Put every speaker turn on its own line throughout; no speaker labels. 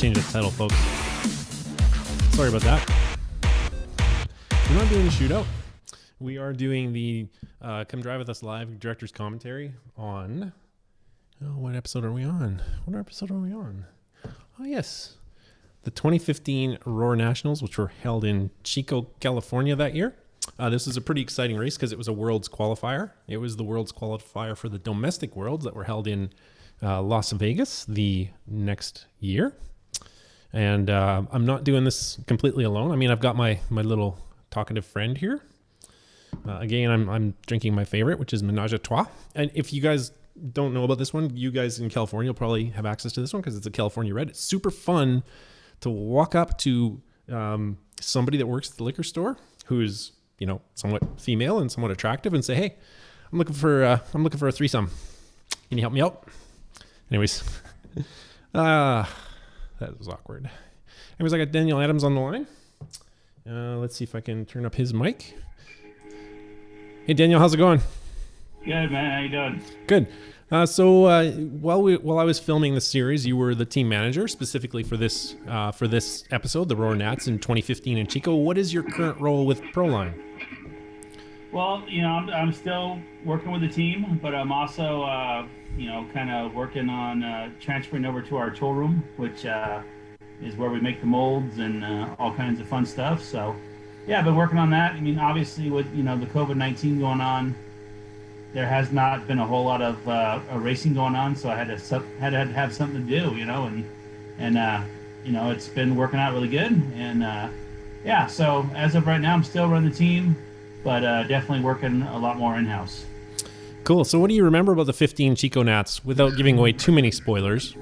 change the title, folks. Sorry about that. We're not doing the shootout. We are doing the Come Drive With Us Live director's commentary on... Oh, what episode are we on? Oh, yes. The 2015 Roar Nationals, which were held in Chico, California that year. This was a pretty exciting race because it was a Worlds qualifier. It was the Worlds qualifier for the domestic Worlds that were held in Las Vegas the next year. And I'm not doing this completely alone. I mean, I've got my little talkative friend here. Again, I'm drinking my favorite, which is Ménage à Trois. And if you guys don't know about this one, you guys in California will probably have access to this one because it's a California Red. It's super fun to walk up to somebody that works at the liquor store who's, you know, somewhat female and somewhat attractive and say, "Hey, I'm looking for a threesome. Can you help me out?" Anyways, that was awkward. Anyways, I got Daniel Adams on the line. Let's see if I can turn up his mic. Hey, Daniel, how's it going?
Good, man. How you doing?
Good. So while I was filming the series, you were the team manager specifically for this episode, the Roar Nats in 2015 in Chico. What is your current role with Proline?
Well, you know, I'm still working with the team, but I'm also, you know, kind of working on transferring over to our tool room, which is where we make the molds and all kinds of fun stuff. So, yeah, I've been working on that. I mean, obviously with, you know, the COVID-19 going on, there has not been a whole lot of racing going on, so I had to have something to do, you know, and you know, it's been working out really good, and yeah. So as of right now, I'm still running the team, but definitely working a lot more in house.
Cool. So what do you remember about the 15 Chico Nats, without giving away too many spoilers?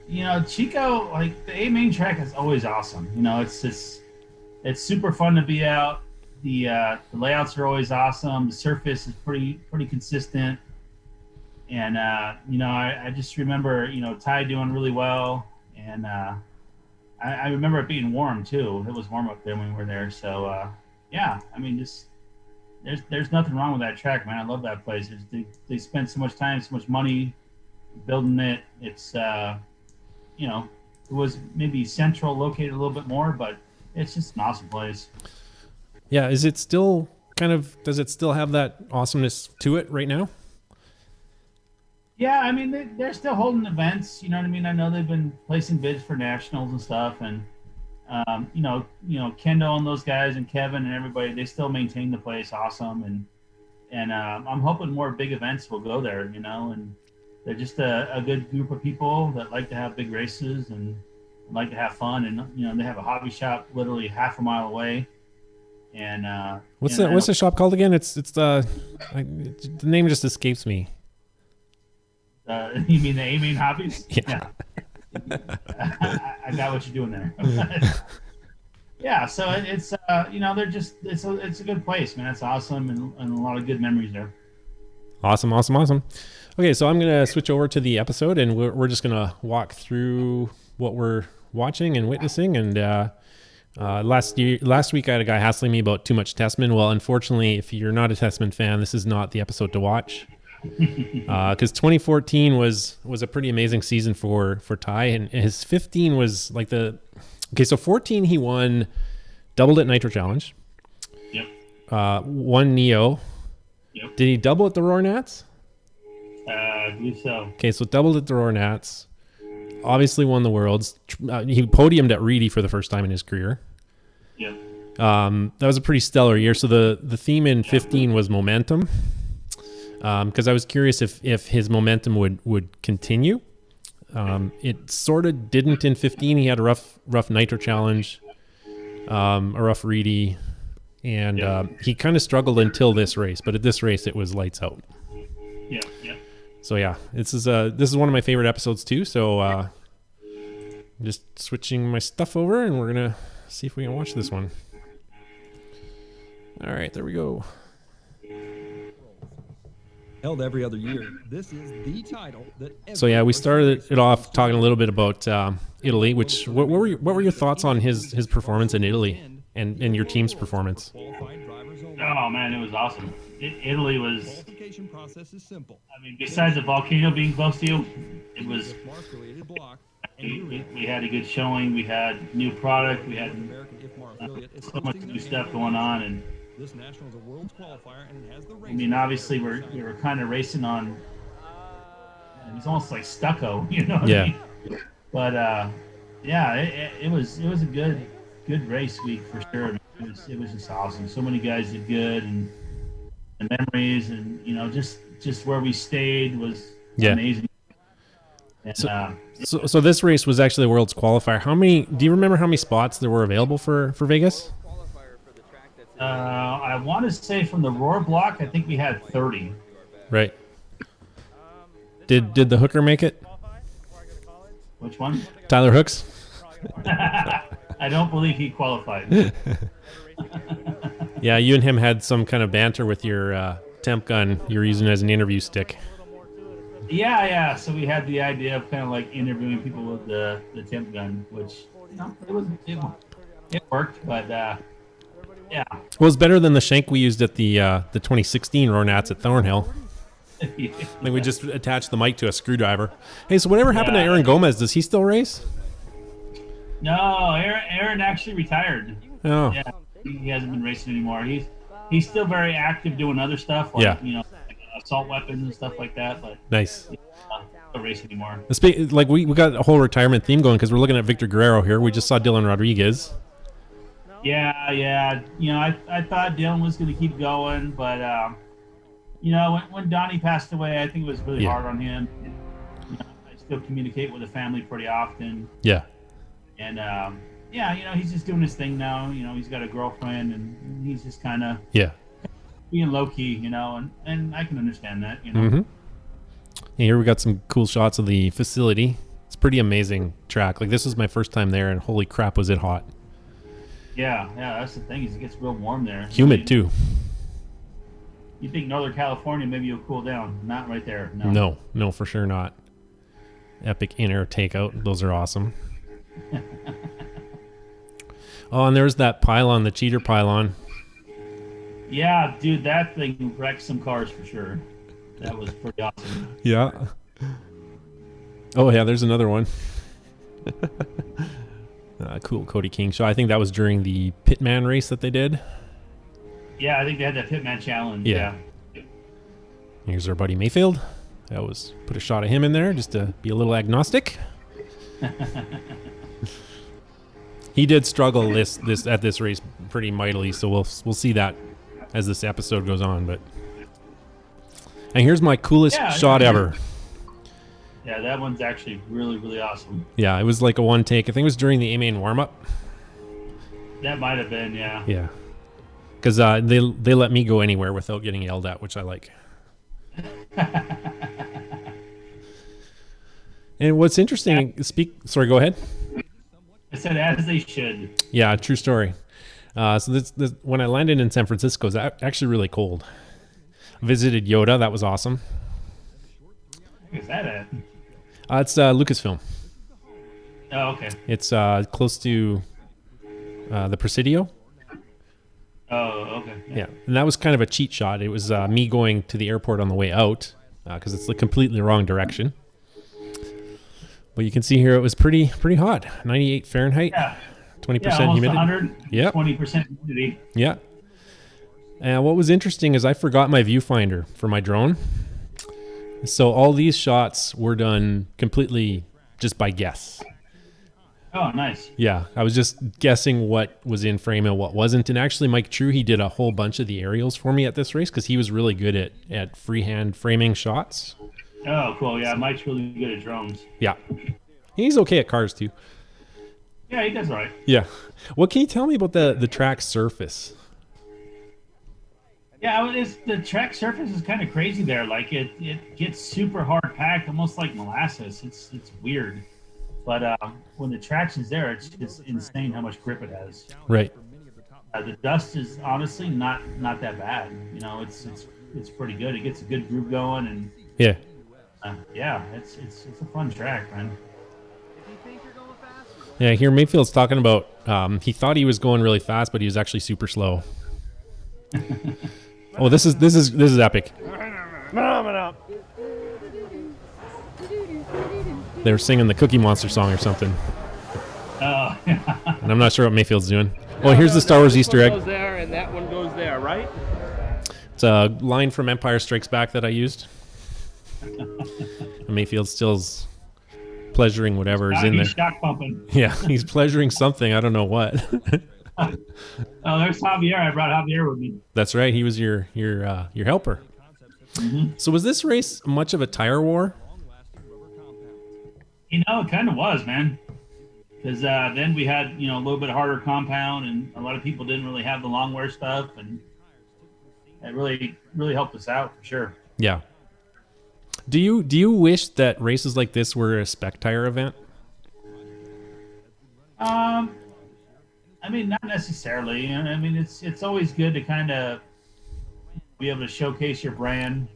You know, Chico, like the A main track is always awesome. You know, it's super fun to be out. The layouts are always awesome. The surface is pretty consistent, and you know, I just remember, you know, Ty doing really well, and I remember it being warm too. It was warm up there when we were there. So yeah, I mean, just there's nothing wrong with that track, man. I love that place. They spent so much time, so much money building it. It's you know, it was maybe central located a little bit more, but it's just an awesome place.
Yeah, is it still does it still have that awesomeness to it right now?
Yeah, I mean, they're still holding events, you know what I mean? I know they've been placing bids for nationals and stuff, and you know, Kendall and those guys and Kevin and everybody, they still maintain the place awesome, and I'm hoping more big events will go there, you know, and they're just a good group of people that like to have big races and like to have fun, and you know, they have a hobby shop literally half a mile away. And
what's the shop called again? It's the name just escapes me.
You mean the A-Main Hobbies?
Yeah.
I got what you're doing there. Yeah, so it's you know, they're just it's a good place, man. It's awesome, and a lot of good memories there.
Awesome. Okay, so I'm gonna switch over to the episode, and we're just gonna walk through what we're watching and witnessing, and last week I had a guy hassling me about too much Testament. Well, unfortunately, if you're not a Testament fan, this is not the episode to watch. Because 2014 was a pretty amazing season for Ty, and his 15 was like so 14 he won, doubled at Nitro Challenge.
Yep.
Won Neo.
Yep.
Did he double at the Roar Nats?
I believe so.
Okay, so doubled at the Roar Nats. Obviously won the Worlds. He podiumed at Reedy for the first time in his career.
Yep.
That was a pretty stellar year. So the theme in 15 was momentum. Because I was curious if his momentum would continue. It sort of didn't in 15. He had a rough Nitro Challenge, a rough Reedy, and he kind of struggled until this race. But at this race, it was lights out.
Yeah.
So yeah, this is one of my favorite episodes too. So I'm just switching my stuff over, and we're gonna see if we can watch this one. All right, there we go.
Held every other year. This is the title that.
So yeah, we started it off talking a little bit about Italy. What were your thoughts on his performance in Italy and your team's performance?
Oh man, it was awesome. Italy was.
Qualification process is simple.
I mean, besides the volcano being close to you, it was. we had a good showing. We had new product. We had
American IFMAR affiliate. It's
so much
hosting
new
the
stuff
event.
going on, and
This national is a world's qualifier, and it has the
I mean, obviously we were kind of racing on. It was almost like stucco, you know. What I mean? But yeah, it was a good race week for sure. It was just awesome. So many guys did good, and the memories, and you know, just where we stayed was amazing. And,
so this race was actually the world's qualifier. Do you remember how many spots there were available for Vegas?
I want to say from the Roar block, I think we had 30.
Right. Did the hooker make it?
Which one?
Tyler Hooks?
I don't believe he qualified.
Yeah, you and him had some kind of banter with your temp gun you were using as an interview stick.
Yeah. So we had the idea of kind of like interviewing people with the temp gun, which you know, it worked, but yeah.
Well, it's better than the shank we used at the 2016 Roar-Nats at Thornhill. Like we just attached the mic to a screwdriver. Hey, so whatever happened to Aaron Gomez? Does he still race?
No, Aaron actually retired.
Oh.
Yeah, he hasn't been racing anymore. He's still very active doing other stuff, like you know, like assault weapons and stuff like that. But
nice.
He don't race anymore.
Like we got a whole retirement theme going because we're looking at Victor Guerrero here. We just saw Dylan Rodriguez.
Yeah. You know, I thought Dylan was going to keep going, but you know, when Donnie passed away, I think it was really hard on him. You know, I still communicate with the family pretty often.
Yeah.
And yeah, you know, he's just doing his thing now. You know, he's got a girlfriend, and he's just kind of being low key. You know, and I can understand that. You know.
Mm-hmm. Yeah, here we got some cool shots of the facility. It's a pretty amazing track. Like this was my first time there, and holy crap, was it hot!
Yeah, that's the thing. Is it gets real warm there.
Humid too.
You think Northern California maybe you'll cool down? Not right there.
No, for sure not. Epic in-air takeout. Those are awesome. Oh, and there's that pylon, the cheater pylon.
Yeah, dude, that thing wrecked some cars for sure. That was pretty awesome.
Yeah. Oh, yeah, there's another one. Cool Cody King show. I think that was during the Pitman race that they did.
Yeah, I think they had that Pitman challenge. Yeah.
Here's our buddy Mayfield. I always put a shot of him in there just to be a little agnostic. He did struggle this at this race pretty mightily, so we'll see that as this episode goes on. But and here's my coolest shot ever.
Yeah, that one's actually really, really awesome.
Yeah, it was like a one take. I think it was during the A-Main warm-up.
That might have been, yeah.
Yeah. Because they let me go anywhere without getting yelled at, which I like. And what's interesting, sorry, go ahead.
I said as they should.
Yeah, true story. So this when I landed in San Francisco, it was actually really cold. Visited Yoda, that was awesome.
Where's that at?
It's Lucasfilm.
Oh, okay.
It's close to the Presidio.
Oh, okay.
Yeah, and that was kind of a cheat shot. It was me going to the airport on the way out because it's the completely wrong direction. But you can see here it was pretty hot. 98 Fahrenheit.
Yeah.
20% humidity.
100.
Yeah.
20% humidity.
Yeah. And what was interesting is I forgot my viewfinder for my drone. So all these shots were done completely just by guess.
Oh, nice.
Yeah, I was just guessing what was in frame and what wasn't. And actually, Mike True, he did a whole bunch of the aerials for me at this race because he was really good at freehand framing shots.
Oh, cool. Yeah, Mike's really good at drones.
Yeah. He's okay at cars, too.
Yeah, he does all right.
Yeah. What can you tell me about the track surface?
Yeah, the track surface is kind of crazy there. Like, it gets super hard packed, almost like molasses. It's weird. But when the traction's there, it's just insane how much grip it has.
Right.
The dust is honestly not that bad. You know, it's pretty good. It gets a good groove going, and
yeah,
it's a fun track, man.
Yeah, here Mayfield's talking about he thought he was going really fast, but he was actually super slow. Oh, this is epic. They were singing the Cookie Monster song or something.
Oh,
And I'm not sure what Mayfield's doing. Oh, here's the Star Wars Easter egg.
This one goes there, and that one goes there, right?
It's a line from Empire Strikes Back that I used. And Mayfield still's pleasuring whatever is in there.
he's shock pumping.
Yeah, he's pleasuring something. I don't know what.
Oh, there's Javier. I brought Javier with me.
That's right. He was your helper.
Mm-hmm.
So was this race much of a tire war?
It kind of was, man. Because then we had, a little bit harder compound, and a lot of people didn't really have the long wear stuff, and it really, really helped us out for sure.
Yeah. Do you wish that races like this were a spec tire event?
I mean, not necessarily. I mean, it's always good to kind of be able to showcase your brand,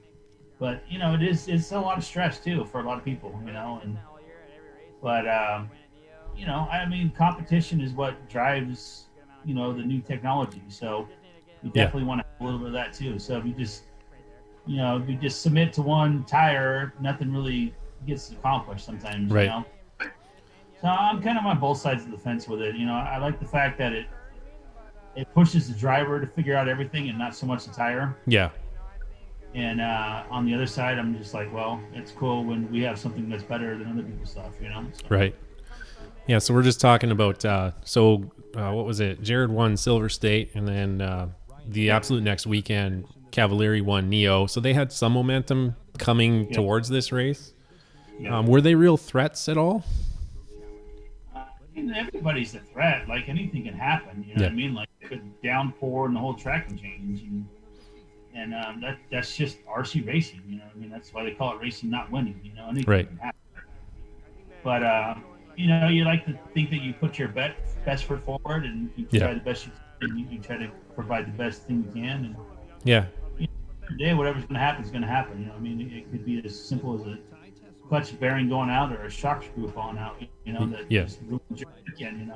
but it's a lot of stress too for a lot of people, But I mean, competition is what drives the new technology. So you definitely want to have a little bit of that too. So if you just submit to one tire, nothing really gets accomplished sometimes.
Right.
So I'm kind of on both sides of the fence with it. I like the fact that it pushes the driver to figure out everything and not so much the tire.
Yeah.
And on the other side, I'm just like, well, it's cool when we have something that's better than other people's stuff, So.
Right. Yeah, so we're just talking about, what was it? Jared won Silver State, and then the absolute next weekend, Cavalieri won Neo. So they had some momentum coming towards this race.
Yeah.
Were they real threats at all?
Everybody's a threat. Like, anything can happen. You know what I mean? Like, it could downpour and the whole track can change. And that's just RC racing. That's why they call it racing, not winning. Anything can happen. But, you like to think that you put your best foot forward and you try the best you can. You try to provide the best thing you can. And, today, whatever's going to happen is going to happen. It could be as simple as a clutch bearing going out or a shock screw falling out, that just ruins your weekend,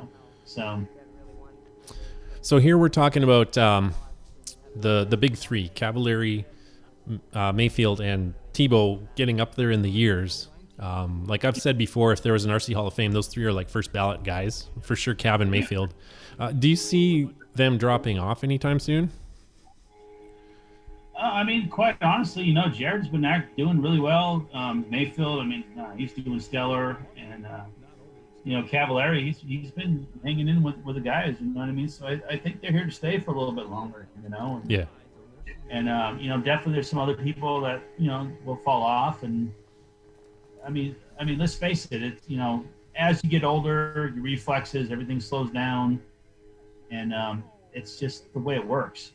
So here we're talking about the big three, Cavalieri, Mayfield, and Tebow getting up there in the years. Like I've said before, if there was an RC Hall of Fame, those three are like first ballot guys. For sure, Cav and Mayfield. Do you see them dropping off anytime soon?
I mean, quite honestly, Jared's been doing really well. Mayfield, he's doing stellar, and Cavalieri, he's been hanging in with the guys. You know what I mean? So I think they're here to stay for a little bit longer. And, definitely there's some other people that will fall off. And I mean, let's face it. It's as you get older, your reflexes, everything slows down, and it's just the way it works.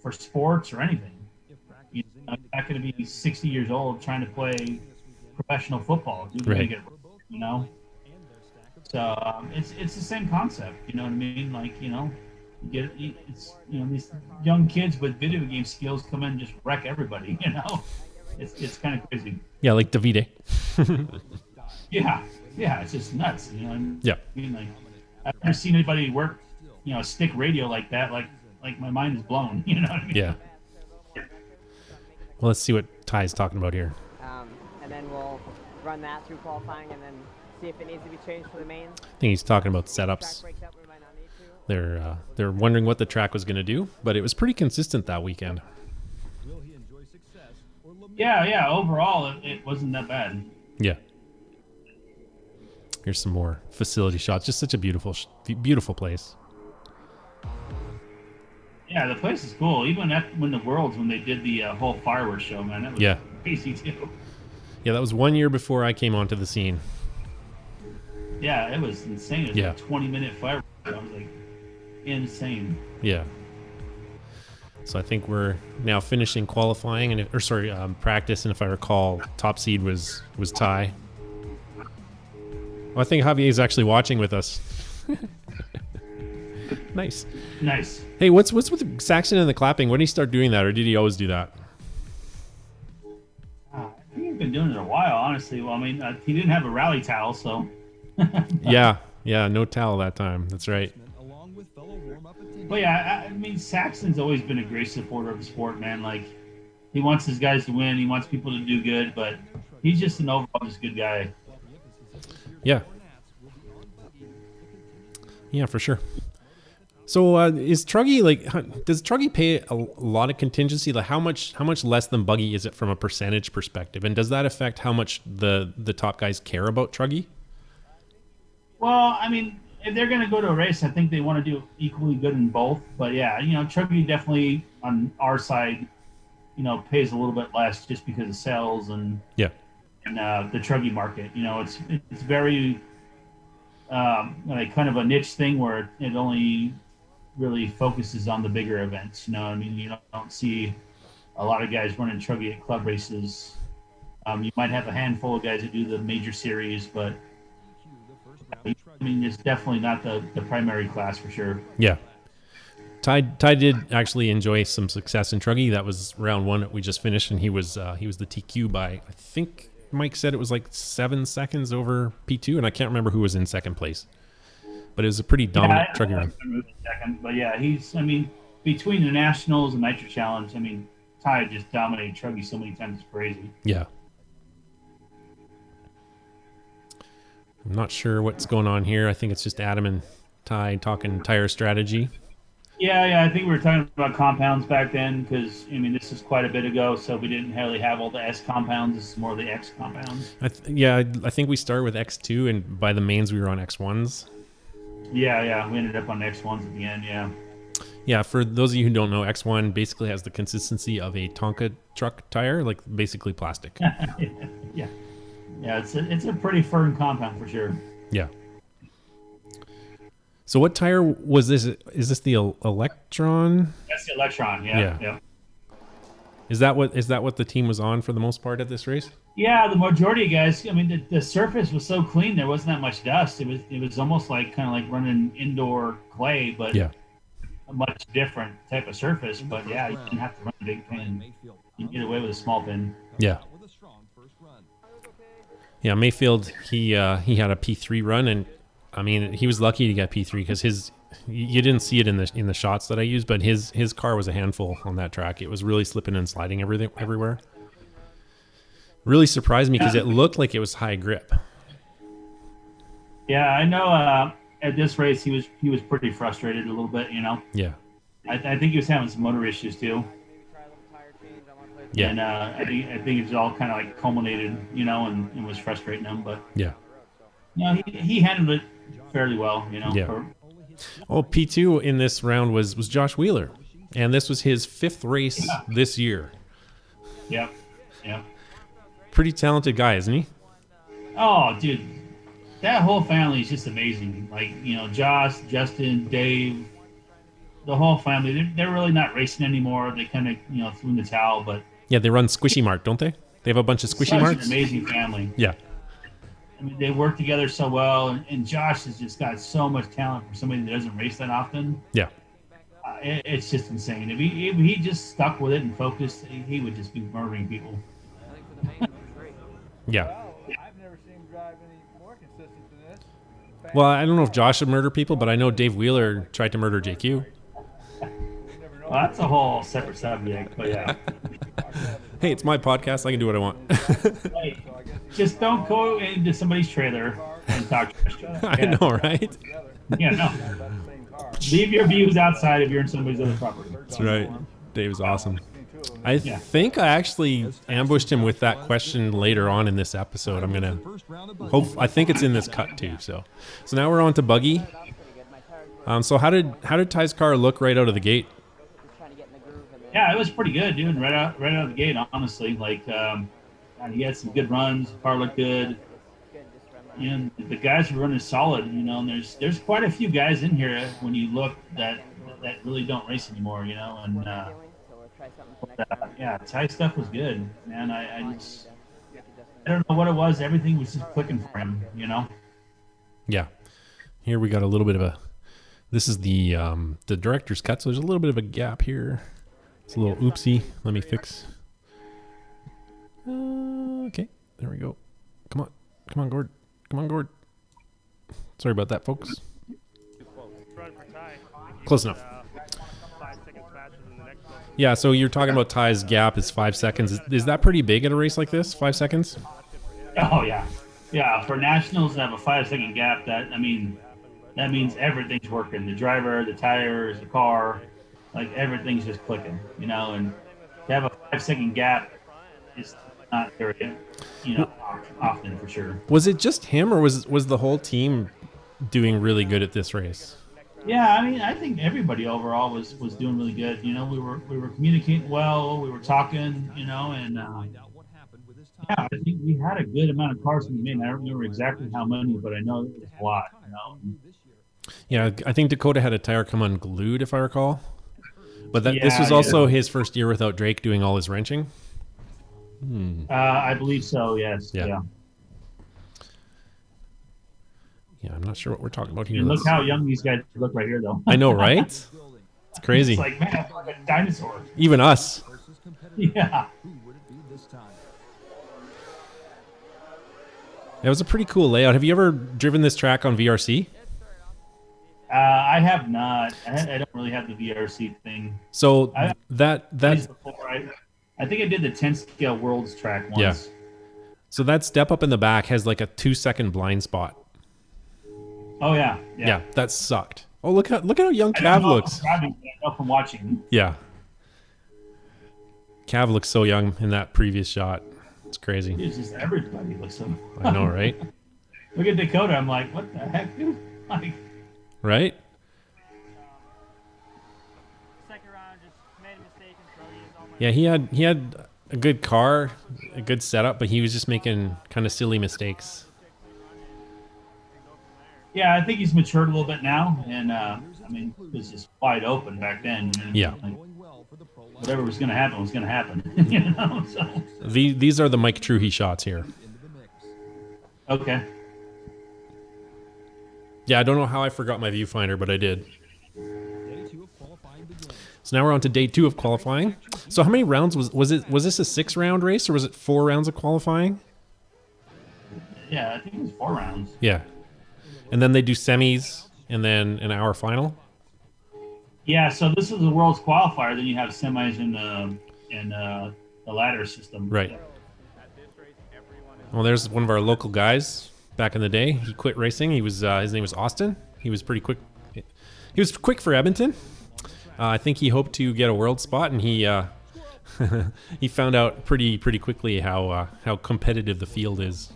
For sports or anything. You're not going to be 60 years old trying to play professional football. You're going to get, So it's the same concept. You know what I mean? Like, it's these young kids with video game skills come in and just wreck everybody. It's kind of crazy.
Yeah, like Davide.
Yeah, it's just nuts. I mean, like I've never seen anybody work, a stick radio like that. Like my mind is blown, you know what I mean?
Yeah. Well, let's see what Ty's talking about here.
And then we'll run that through qualifying and then see if it needs to be changed for the mains.
I think he's talking about setups. They're wondering what the track was going to do, but it was pretty consistent that weekend.
Yeah. Overall, it wasn't that bad.
Yeah. Here's some more facility shots. Just such a beautiful place.
Yeah, the place is cool. Even when they did the whole fireworks show, man, that was crazy too.
Yeah, that was 1 year before I came onto the scene.
Yeah, it was insane. It was like a 20-minute fireworks show. I was like, insane.
Yeah. So I think we're now finishing qualifying practice, and if I recall, top seed was Ty. Well, I think Javier is actually watching with us. Nice. Hey, what's with Saxon and the clapping? When did he start doing that, or did he always do that?
I think he's been doing it a while, honestly. Well, he didn't have a rally towel, so.
Yeah, no towel that time. That's right.
Well, yeah, Saxon's always been a great supporter of the sport, man. Like, he wants his guys to win. He wants people to do good, but he's just an overall just good guy.
Yeah. Yeah, for sure. So is Truggy does Truggy pay a lot of contingency? Like how much less than Buggy is it from a percentage perspective? And does that affect how much the top guys care about Truggy?
Well, I mean, if they're going to go to a race, I think they want to do equally good in both. But yeah, Truggy definitely on our side, pays a little bit less just because of sales and
Yeah.
and the truggy market. It's very like kind of a niche thing where it only really focuses on the bigger events. I mean, you don't see a lot of guys running truggy at club races. You might have a handful of guys that do the major series, but I mean, it's definitely not the primary class for sure.
Yeah. Ty did actually enjoy some success in Truggy. That was round one that we just finished, and he was the TQ by, I think Mike said it was like 7 seconds over P2, and I can't remember who was in second place. But it was a pretty dominant Truggy run.
Second, but yeah, between the Nationals and Nitro Challenge, I mean, Ty just dominated Truggy so many times, it's crazy.
Yeah. I'm not sure what's going on here. I think it's just Adam and Ty talking tire strategy.
Yeah, I think we were talking about compounds back then because, I mean, this is quite a bit ago, so we didn't really have all the S compounds. This is more the X compounds.
I think we started with X2, and by the mains we were on X1s.
Yeah, we ended up on X1s at the end, yeah.
Yeah, for those of you who don't know, X1 basically has the consistency of a Tonka truck tire, like basically plastic.
Yeah, it's a pretty firm compound for sure.
Yeah. So what tire was this? Is this the Electron?
That's the Electron, yeah.
Is that what the team was on for the most part at this race?
Yeah, the majority of guys. I mean, the surface was so clean, there wasn't that much dust. It was almost like kind of like running indoor clay, but a much different type of surface. But yeah, you didn't have to run a big pin. You can get away with a small pin.
Yeah. Yeah, Mayfield, he had a P3 run, and I mean, he was lucky to get P3 because you didn't see it in the shots that I used, but his car was a handful on that track. It was really slipping and sliding everywhere. Really surprised me because it looked like it was high grip.
Yeah, I know. At this race, he was pretty frustrated a little bit.
Yeah.
I think he was having some motor issues too.
Yeah.
And I think it was all kind of like culminated, and was frustrating him. But
yeah.
He handled it fairly well,
Yeah. P2 in this round was Josh Wheeler, and this was his 5th race this year.
Yep.
Pretty talented guy, isn't he?
Oh, dude, that whole family is just amazing. Like, Josh, Justin, Dave, the whole family. They're really not racing anymore. They kind of, threw in the towel, but
yeah, they run Squishy Mart, don't they? They have a bunch of Squishy Marts.
An amazing family.
Yeah.
I mean, they work together so well, and Josh has just got so much talent for somebody that doesn't race that often.
Yeah.
It's just insane. If he just stuck with it and focused, he would just be murdering people.
Yeah.
I've never seen him drive any more consistent than this.
Well, I don't know if Josh would murder people, but I know Dave Wheeler tried to murder JQ.
Well, that's a whole separate subject, but yeah.
Hey, it's my podcast. I can do what I want.
Hey, just don't go into somebody's trailer and talk trash to them.
I know, right?
Yeah, no. Leave your views outside if you're in somebody's other property.
That's right. Dave's awesome. I think I actually ambushed him with that question later on in this episode. I'm gonna I think it's in this cut too. So now we're on to Buggy. So how did Ty's car look right out of the gate?
Yeah, it was pretty good, dude. Right out of the gate, honestly. Like, he had some good runs. The car looked good. And the guys were running solid, and there's quite a few guys in here when you look that really don't race anymore, and yeah, Ty stuff was good, man. I don't know what it was. Everything was just clicking for him,
Yeah. Here we got a little bit of this is the director's cut, so there's a little bit of a gap here. It's a little oopsie. Let me fix. Okay, there we go. Come on, Gord. Come on, Gord. Sorry about that, folks. Close enough. Yeah, so you're talking about Ty's gap is 5 seconds. Is that pretty big at a race like this? 5 seconds?
Oh yeah, yeah. For nationals to have a 5 second gap, that means everything's working. The driver, the tires, the car, like everything's just clicking. And to have a 5 second gap is not very, often for sure.
Was it just him, or was the whole team doing really good at this race?
Yeah, I think everybody overall was doing really good. We were communicating well. We were talking. And yeah, I think we had a good amount of cars in the main. I don't remember exactly how many, but I know it was a lot.
Yeah, I think Dakota had a tire come unglued, if I recall. But this
Yeah,
was also his first year without Drake doing all his wrenching.
I believe so. Yes.
Yeah.
Yeah.
Yeah, I'm not sure what we're talking about here.
And look how young these guys look right here, though.
I know, right? It's crazy.
It's like, man, it's like a dinosaur.
Even us.
Yeah.
It was a pretty cool layout. Have you ever driven this track on VRC?
I have not. I don't really have the VRC thing.
So that
Before, I think I did the 10 scale worlds track once.
Yeah. So that step up in the back has like a 2-second blind spot.
Oh yeah.
Yeah, that sucked. Oh, look how young
I don't
Cav
know
looks.
From driving, but I know from watching.
Yeah. Cav looks so young in that previous shot. It's crazy.
It's just everybody looks so.
I know, right?
Look at Dakota. I'm like, what the heck, dude? Like,
Right?
Second round, just made a mistake and throw you all my
Yeah, he had a good car, a good setup, but he was just making kind of silly mistakes.
yeah, I think he's matured a little bit now, and it was just wide open back then.
Yeah.
Like, whatever was going to happen was going to happen. So
These are the Mike Truggy shots here.
okay.
Yeah, I don't know how I forgot my viewfinder, but I did. So now we're on to day 2 of qualifying. So how many rounds was this a 6-round race, or was it 4 rounds of qualifying?
Yeah, I think it was 4 rounds.
Yeah. And then they do semis and then an hour final.
Yeah, so this is the world's qualifier. Then you have semis and the ladder system.
Right. Well, there's one of our local guys back in the day. He quit racing. He was his name was Austin. He was pretty quick. He was quick for Edmonton. I think he hoped to get a world spot, and he he found out pretty quickly how competitive the field is.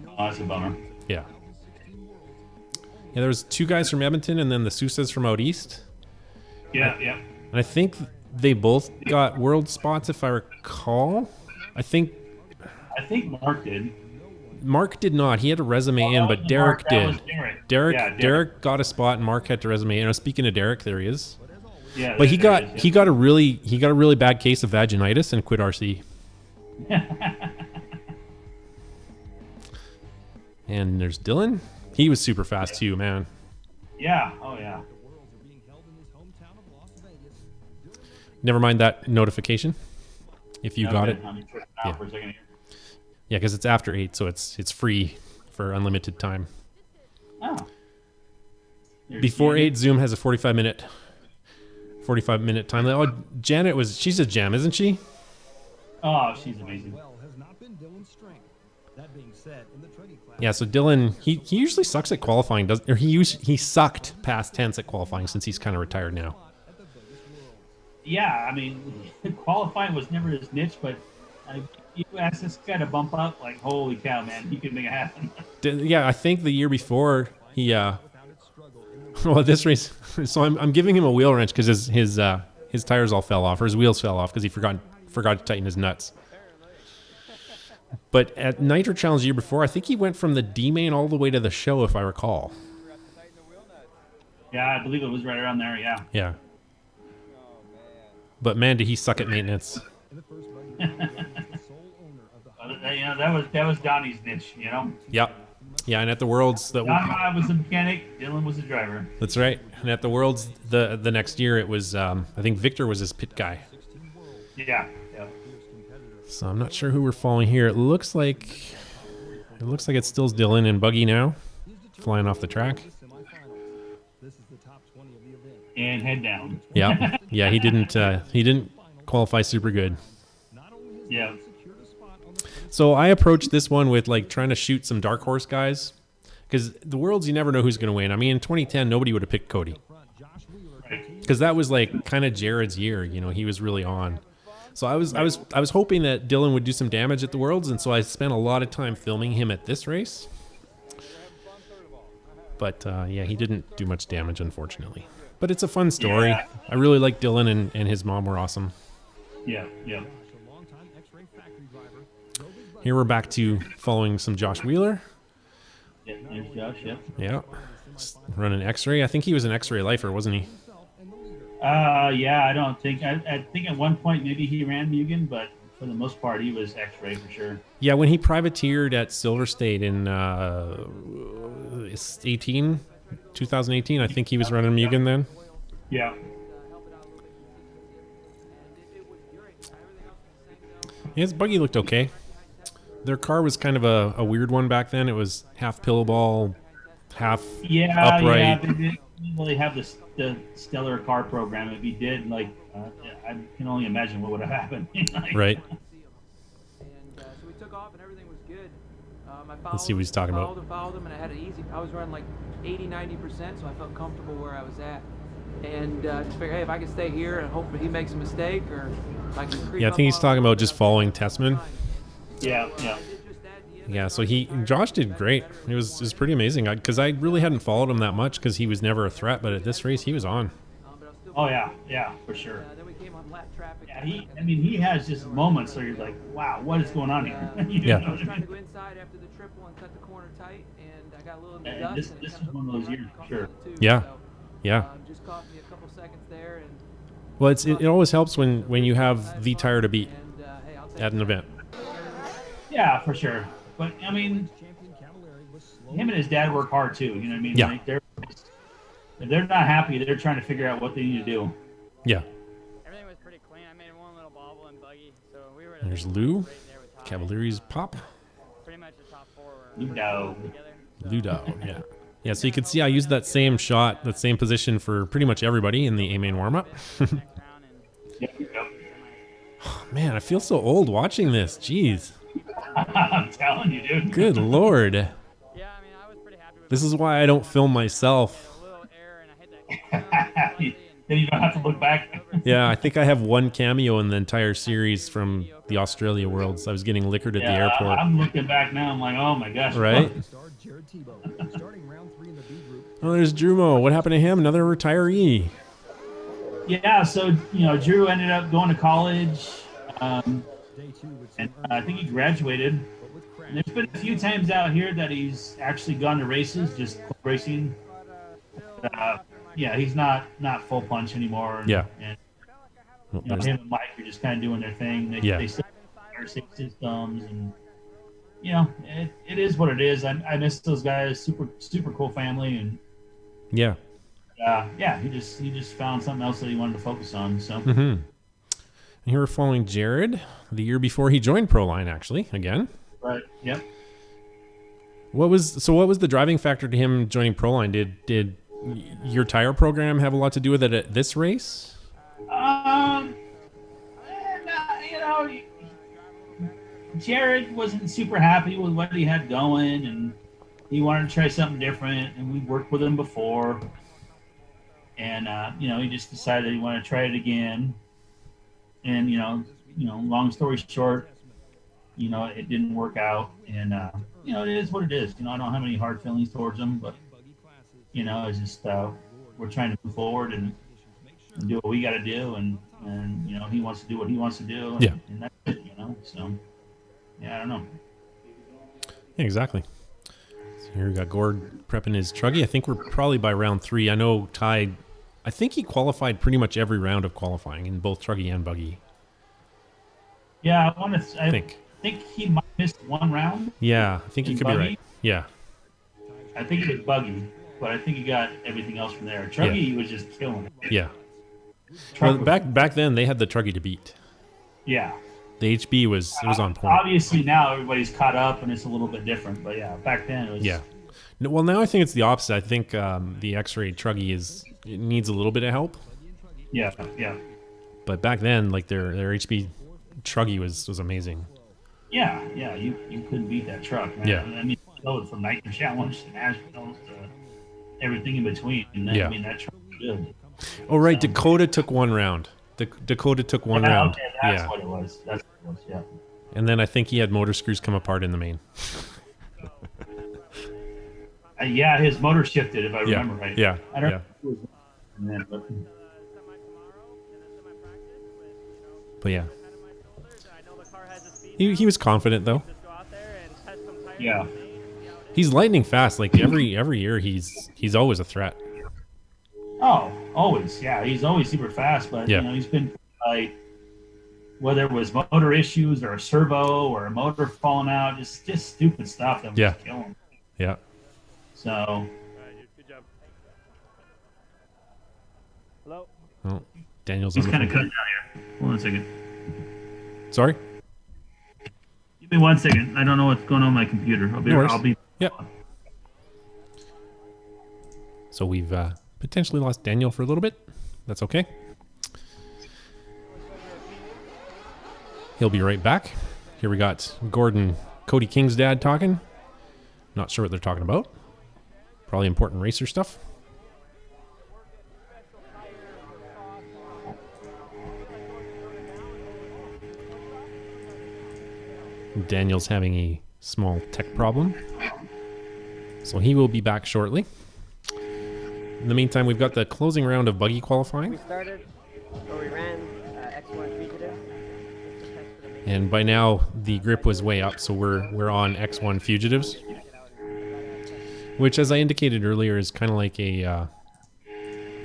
Oh, that's a bummer.
Yeah. Yeah, there was 2 guys from Edmonton, and then the Sousas from out east.
Yeah.
And I think they both got world spots, if I recall. I think
Mark did.
Mark did not. He had a resume in, but Derek
That was
did.
Derek.
Derek got a spot, and Mark had to resume in. Speaking of Derek, there he is.
Yeah,
But he
there
got
is,
he got a really bad case of vaginitis and quit RC. And there's Dylan. He was super fast too, man.
Yeah. Oh yeah.
Never mind that notification. If you got it.
I'm tripping
Yeah.
out for a second here.
Yeah, because it's after 8, so it's free for unlimited time.
Oh. There's
Before
Jamie.
8, Zoom has a 45-minute time. Oh, Janet she's a gem, isn't she?
Oh, she's amazing.
Well, has not been Dylan's strength. That being said, in the truggy class,
Yeah, so Dylan, he usually sucks at qualifying, he sucked past tense at qualifying since he's kind of retired now.
Yeah, qualifying was never his niche, but you ask this guy to bump up, like, holy cow, man, he could make it happen.
Yeah, I think the year before he well, this race, so I'm giving him a wheel wrench because his tires all fell off, or his wheels fell off because he forgot to tighten his nuts. But at Nitro Challenge the year before, I think he went from the D main all the way to the show, if I recall.
Yeah, I believe it was right around there, yeah.
Yeah. But man, did he suck at maintenance.
That was Donnie's niche,
Yep. Yeah, and at the Worlds,
Don was the mechanic, Dylan was the driver.
that's right. And at the Worlds the next year, it was I think Victor was his pit guy.
Yeah.
So I'm not sure who we're following here. It looks like it's still Dylan and Buggy now, flying off the track.
And head down.
Yeah, yeah. He didn't qualify super good.
Yeah.
So I approached this one with like trying to shoot some dark horse guys, because the Worlds, you never know who's going to win. I mean, in 2010, nobody would have picked Cody, because that was like kind of Jared's year. You know, he was really on. So I was hoping that Dylan would do some damage at the Worlds, and so I spent a lot of time filming him at this race. But yeah, he didn't do much damage, unfortunately. But it's a fun story.
Yeah.
I really like Dylan, and his mom were awesome.
Yeah, yeah.
Here we're back to following some Josh Wheeler.
Yeah, there's Josh, yeah.
Yeah. Running X-ray. I think he was an X-ray lifer, wasn't he?
Yeah, I think at one point maybe he ran Mugen, but for the most part he was X-ray for sure.
Yeah, when he privateered at Silver State in 2018, I think he was running Mugen then.
Yeah.
Yeah, his buggy looked okay. Their car was kind of a weird one back then. It was half pillowball, half upright.
Yeah, they didn't really have the stellar car program. If he did, like, I can only imagine what would have happened. Like,
Right.
And so we took off and everything was good.
Let's see what he's talking about.
Followed him, and I had it easy. I was running like 80-90%, so I felt comfortable where I was at. And just figured, hey, if I can stay here and hopefully he makes a mistake, or if I can creep
Yeah, I
up
think he's
on
talking
him,
about just following Tessman.
Yeah.
Yeah, so Josh did great. It was pretty amazing, because I really hadn't followed him that much because he was never a threat, but at this race he was on.
Oh yeah, for sure.
Then we came on lap traffic.
Yeah, he has just moments where you're like, wow, what is going on here? You
Yeah.
know
I
what
was
I
trying to
mean?
go inside after the triple and cut the corner tight, and I got a little in the
And
dust.
this
and it
is
kinda
one of
hooked
those
me
years,
right,
for sure.
too,
Yeah.
so,
Yeah.
just cost me a couple seconds there, and
Well, it always helps when you have the tire to beat
hey, I'll take
at an event.
Yeah, for sure. But I mean, him and his dad work hard too. You know what I mean?
Yeah.
Like if they're not happy, they're trying to figure out what they need to do.
Yeah.
Everything was pretty clean. I made one little bobble and Buggy, so we were.
There's Lou.
right there with Ty.
Cavalier's pop.
Pretty much the top four were
Ludo.
together.
Ludo, yeah. Yeah, so you can see I used that same shot, that same position for pretty much everybody in the A-main warm-up.
Next round and
Yep.
Man, I feel so old watching this. Jeez.
I'm telling you, dude.
Good Lord.
yeah, I mean, I was pretty happy with
This is why I don't film myself.
a little error and I hit that slightly
Then you don't have to look back.
Yeah, I think I have one cameo in the entire series from the Australia Worlds. I was getting liquored at the airport.
I'm looking back now. I'm like, oh my gosh.
Right?
Star Jared Tebow, starting round 3 in the B group.
Oh, there's Drumo. What happened to him? Another retiree.
Yeah. So Drew ended up going to college,
Day 2 with
and
some
I think he graduated.
but with crash.
And there's been a few times out here that he's actually gone to races, just club racing. Yeah, he's not full punch anymore.
Yeah.
And
Oh, there's-
him and Mike are just kind of doing their thing. They
Yeah.
still have safe systems, and it is what it is. I miss those guys. Super cool family, and
yeah.
yeah, he just found something else that he wanted to focus on. So
Mm-hmm. And here we're following Jared the year before he joined Proline, actually, again.
right, yep.
What was the driving factor to him joining Proline? Did your tire program have a lot to do with it at this race?
Jared wasn't super happy with what he had going, and he wanted to try something different. And we worked with him before, and he just decided he wanted to try it again. And long story short, it didn't work out, and it is what it is. I don't have any hard feelings towards him, but it's just we're trying to move forward and do what we got to do, and he wants to do what he wants to do, and,
Yeah.
and that's it. So yeah, I don't know.
Yeah, exactly. So here we got Gord prepping his truggy. I think we're probably by round 3. I know Ty, I think he qualified pretty much every round of qualifying in both truggy and buggy.
Yeah, I
think.
think he might have missed one round.
Yeah, I think you
In
could be
Buggy?
right. Yeah.
I think it was Buggy, but I think he got everything else from there. Truggy,
Yeah.
he was just killing it.
Yeah.
Truck
Well,
was-
back then they had the truggy to beat.
yeah.
The HB was on point.
Obviously now everybody's caught up and it's a little bit different, but yeah, back then it was.
Yeah. No, well, now I think it's the opposite. I think the X-ray truggy it needs a little bit of help.
Yeah.
But back then, like their HB truggy was amazing.
Yeah, yeah, you couldn't beat that truck, man.
Yeah.
I mean, from Nitro Challenge to Nashville to everything in between. And
Yeah.
I mean, that truck was good.
Oh, right.
So-
Dakota took one round. Dakota took one
Yeah,
round.
okay, that's
Yeah.
what it was. That's what it was, yeah.
And then I think he had motor screws come apart in the main.
Yeah, his motor shifted, if I
Yeah.
remember right.
Yeah.
I don't
Yeah.
know who was in that, but
But yeah. He was confident though.
yeah.
He's lightning fast. Like every year he's always a threat.
Oh, always. Yeah, he's always super fast, but
Yeah.
he's been like whether it was motor issues or a servo or a motor falling out, just stupid stuff that was
Yeah.
just killing him.
Yeah.
So
Good job. Hello.
Oh, Daniel's
he's
on the
kind of
phone.
cut down here. Hold on a second.
Sorry?
Give me 1 second. I don't know what's going on my computer.
No worries.
I'll be
Yep. So we've potentially lost Daniel for a little bit. That's okay. He'll be right back. Here we got Gordon, Cody King's dad talking. Not sure what they're talking about. Probably important racer stuff. Daniel's having a small tech problem. So he will be back shortly. In the meantime, we've got the closing round of buggy qualifying.
We started, or we ran X1 fugitive.
And by now the grip was way up, so we're on X1 fugitives, which, as I indicated earlier, is kind of like a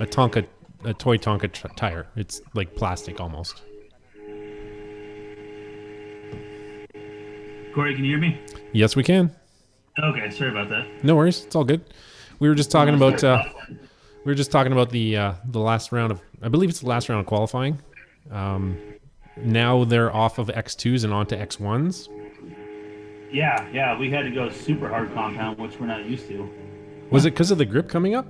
toy Tonka tire. It's like plastic almost.
Corey, can you hear me?
Yes, we can.
Okay, sorry about that.
No worries, it's all good. We were just talking about the last round of, I believe it's the last round of qualifying. Now they're off of X2s and onto X1s.
Yeah, we had to go super hard compound, which we're not used to.
Was it because of the grip coming up?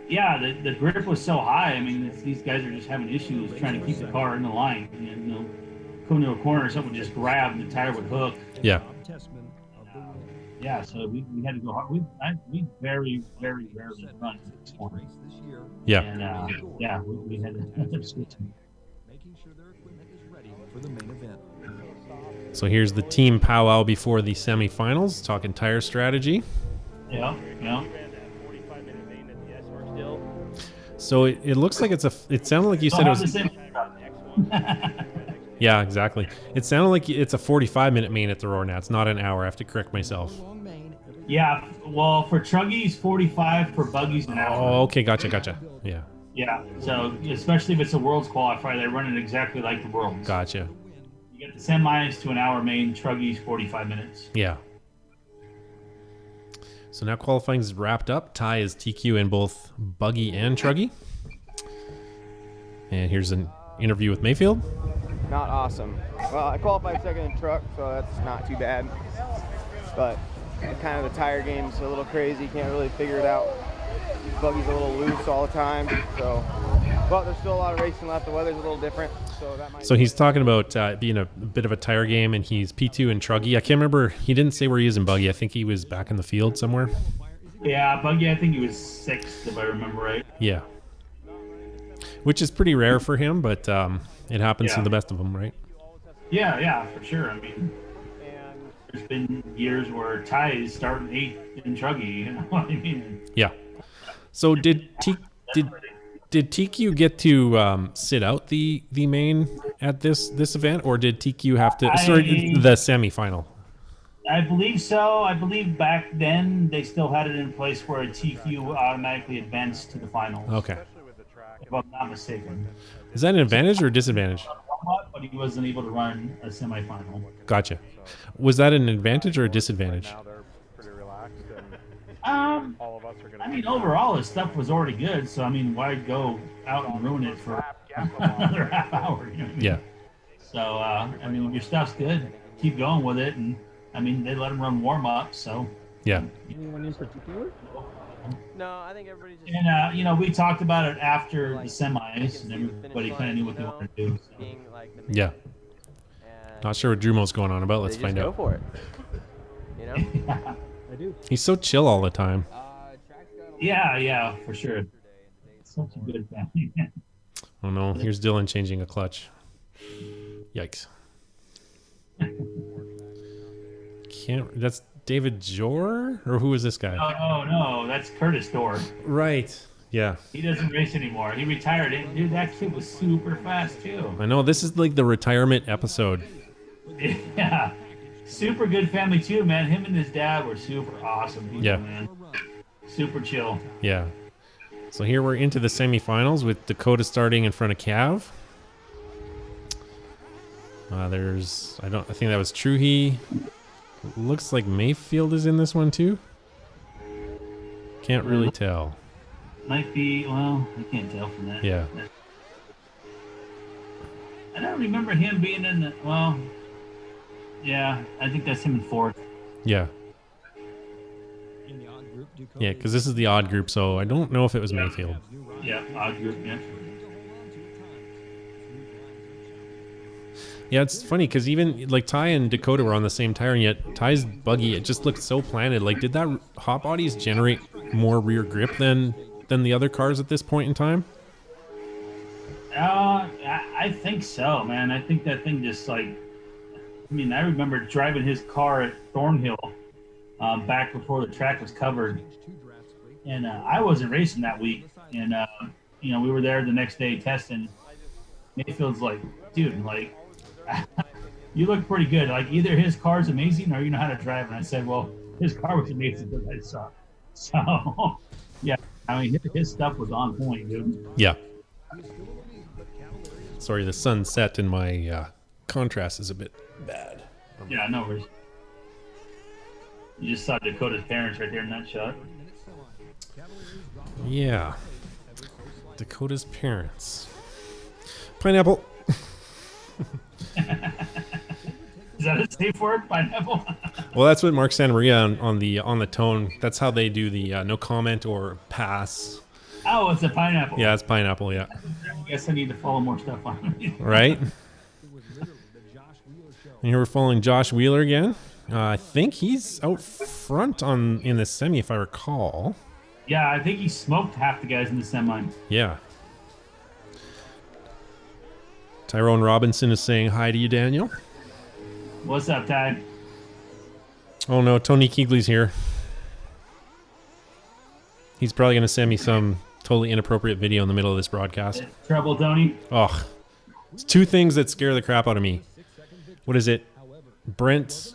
Yeah, the grip was so high. I mean, these guys are just having issues trying to keep the car in the line. And, come to a corner, someone would just grab and the tire would hook.
Yeah.
Yeah, so we had to go hard. We very, very rarely run this corner.
Yeah.
And we had to switch.
Making sure their equipment is ready for the main event.
So here's the team powwow before the semifinals, talking tire strategy.
Yeah.
So it looks like it sounded like you said it was.
The same.
Yeah, exactly. It sounded like it's a 45-minute main at the Roar. It's not an hour. I have to correct myself.
Yeah, well, for truggies, 45. For buggies, an hour.
Oh, okay, gotcha. Yeah,
Yeah, so especially if it's a Worlds qualifier, they run it exactly like the Worlds.
gotcha.
You get the semis to an hour main, truggies 45 minutes.
Yeah. So now qualifying's wrapped up. Ty is TQ in both buggy and truggy. And here's an interview with Mayfield.
Not awesome. Well, I qualified second in truck, so that's not too bad. But kind of the tire game's a little crazy. Can't really figure it out. Buggy's a little loose all the time. So, but there's still a lot of racing left. The weather's a little different, so that might.
So he's talking about being a bit of a tire game, and he's P2 in truggy. I can't remember. He didn't say where he is in buggy. I think he was back in the field somewhere.
Yeah, buggy, I think he was 6th, if I remember right.
Yeah. Which is pretty rare for him, but it happens to the best of them, right?
Yeah, for sure. I mean, there's been years where Ty is starting 8th in truggy. You know what I mean?
Yeah. So did TQ get to sit out the main at this event, or did TQ have to? The semifinal.
I believe so. I believe back then they still had it in place where a TQ automatically advanced to the finals.
Okay.
If I'm not mistaken.
Is that an advantage or a disadvantage?
But he wasn't able to run a semifinal.
Gotcha. Was that an advantage or a disadvantage?
I mean, overall, his stuff was already good. So, I mean, why go out and ruin it for another half hour? You know what I mean?
Yeah.
So, I mean, if your stuff's good, keep going with it. And, I mean, they let him run warm-up, so.
Yeah.
Anyone in particular?
No, I think everybody just.
And, we talked about it after the semis, and everybody kind of knew what they wanted to do. So.
Being like the
Yeah. Not sure what Drumo's going on about. Let's
they
find
just
out.
go for it. You know?
I do.
He's so chill all the time.
Yeah, for sure. Such a good family.
Oh no, here's Dylan changing a clutch. Yikes. That's David Jor? Or who is this guy?
Oh no, that's Curtis Dorr.
Right. Yeah.
He doesn't race anymore. He retired. Dude, that kid was super fast too.
I know, this is like the retirement episode.
Yeah. Super good family too, man. Him and his dad were super awesome people,
Yeah.
man. Super chill.
Yeah. So here we're into the semifinals with Dakota starting in front of Cav. I think that was Truggy. Looks like Mayfield is in this one too. Can't really tell.
Might be, well, I can't tell from that.
Yeah.
I don't remember him being in the, well, yeah, I think that's him in fourth.
Yeah.
In the odd group, Dakota
Yeah, because this is the odd group, so I don't know if it was Mayfield.
Yeah, odd group, yeah.
Yeah, it's funny because even like Ty and Dakota were on the same tire, and yet Ty's Buggy, it just looked so planted. Like, did that hot bodies generate more rear grip than the other cars at this point in time?
I think so, man. I think that thing just like, I mean, I remember driving his car at Thornhill back before the track was covered, and I wasn't racing that week, and you know, we were there the next day testing. Mayfield's like, dude, like, you look pretty good. Like, either his car's amazing or you know how to drive. And I said, well, his car was amazing because I saw. So, yeah, I mean, his stuff was on point, dude.
Yeah. Sorry, the sun set and my contrast is a bit bad.
Yeah, no worries. You just saw Dakota's parents right there in that shot.
Yeah. Dakota's parents. Pineapple.
Is that a safe word, pineapple?
Well, that's what Mark Santa Maria on the tone. That's how they do the no comment or pass.
Oh, it's a pineapple.
Yeah, it's pineapple. Yeah.
I guess I need to follow more stuff on.
Right. And here we're following Josh Wheeler again. I think he's out front in the semi, if I recall.
Yeah, I think he smoked half the guys in the semi.
Yeah. Tyrone Robinson is saying hi to you, Daniel.
What's up, Ty?
Oh no, Tony Keegley's here. He's probably going to send me some totally inappropriate video in the middle of this broadcast.
Trouble, Tony?
Oh, it's two things that scare the crap out of me. What is it? Brent,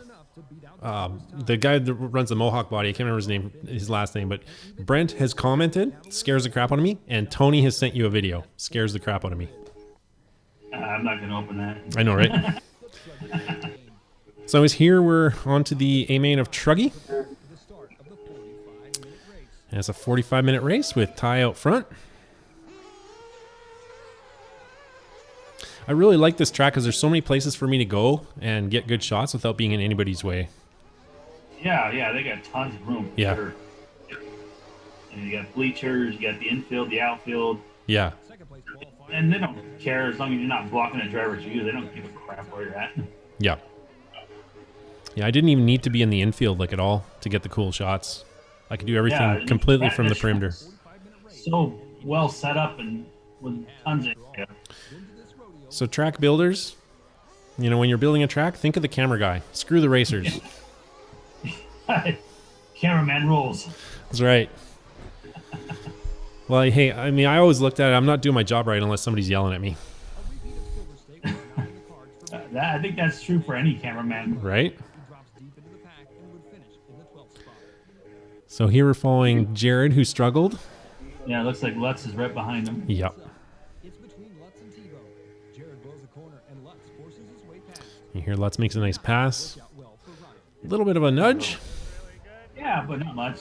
the guy that runs the Mohawk body, I can't remember his last name, but Brent has commented, scares the crap out of me, and Tony has sent you a video, scares the crap out of me.
I'm not going to open that.
I know, right? So as here, we're on to the A-main of Truggy. And it's a 45-minute race with Ty out front. I really like this track because there's so many places for me to go and get good shots without being in anybody's way.
Yeah, they got tons of room.
Yeah.
Sure. And you got bleachers, you got the infield, the outfield.
Yeah.
And they don't care as long as you're not blocking a driver's view. They don't give a crap where you're at.
Yeah. Yeah, I didn't even need to be in the infield like at all to get the cool shots. I could do everything completely from the perimeter.
So well set up and with tons of area.
So track builders, you know, when you're building a track, think of the camera guy. Screw the racers.
Cameraman rules.
That's right. Well, hey, I mean, I always looked at it. I'm not doing my job right unless somebody's yelling at me.
I think that's true for any cameraman.
Right? So here we're following Jared, who struggled.
Yeah, it looks like Lutz is right behind him.
Yep. You hear Lutz makes a nice pass. A little bit of a nudge.
Yeah, but not much.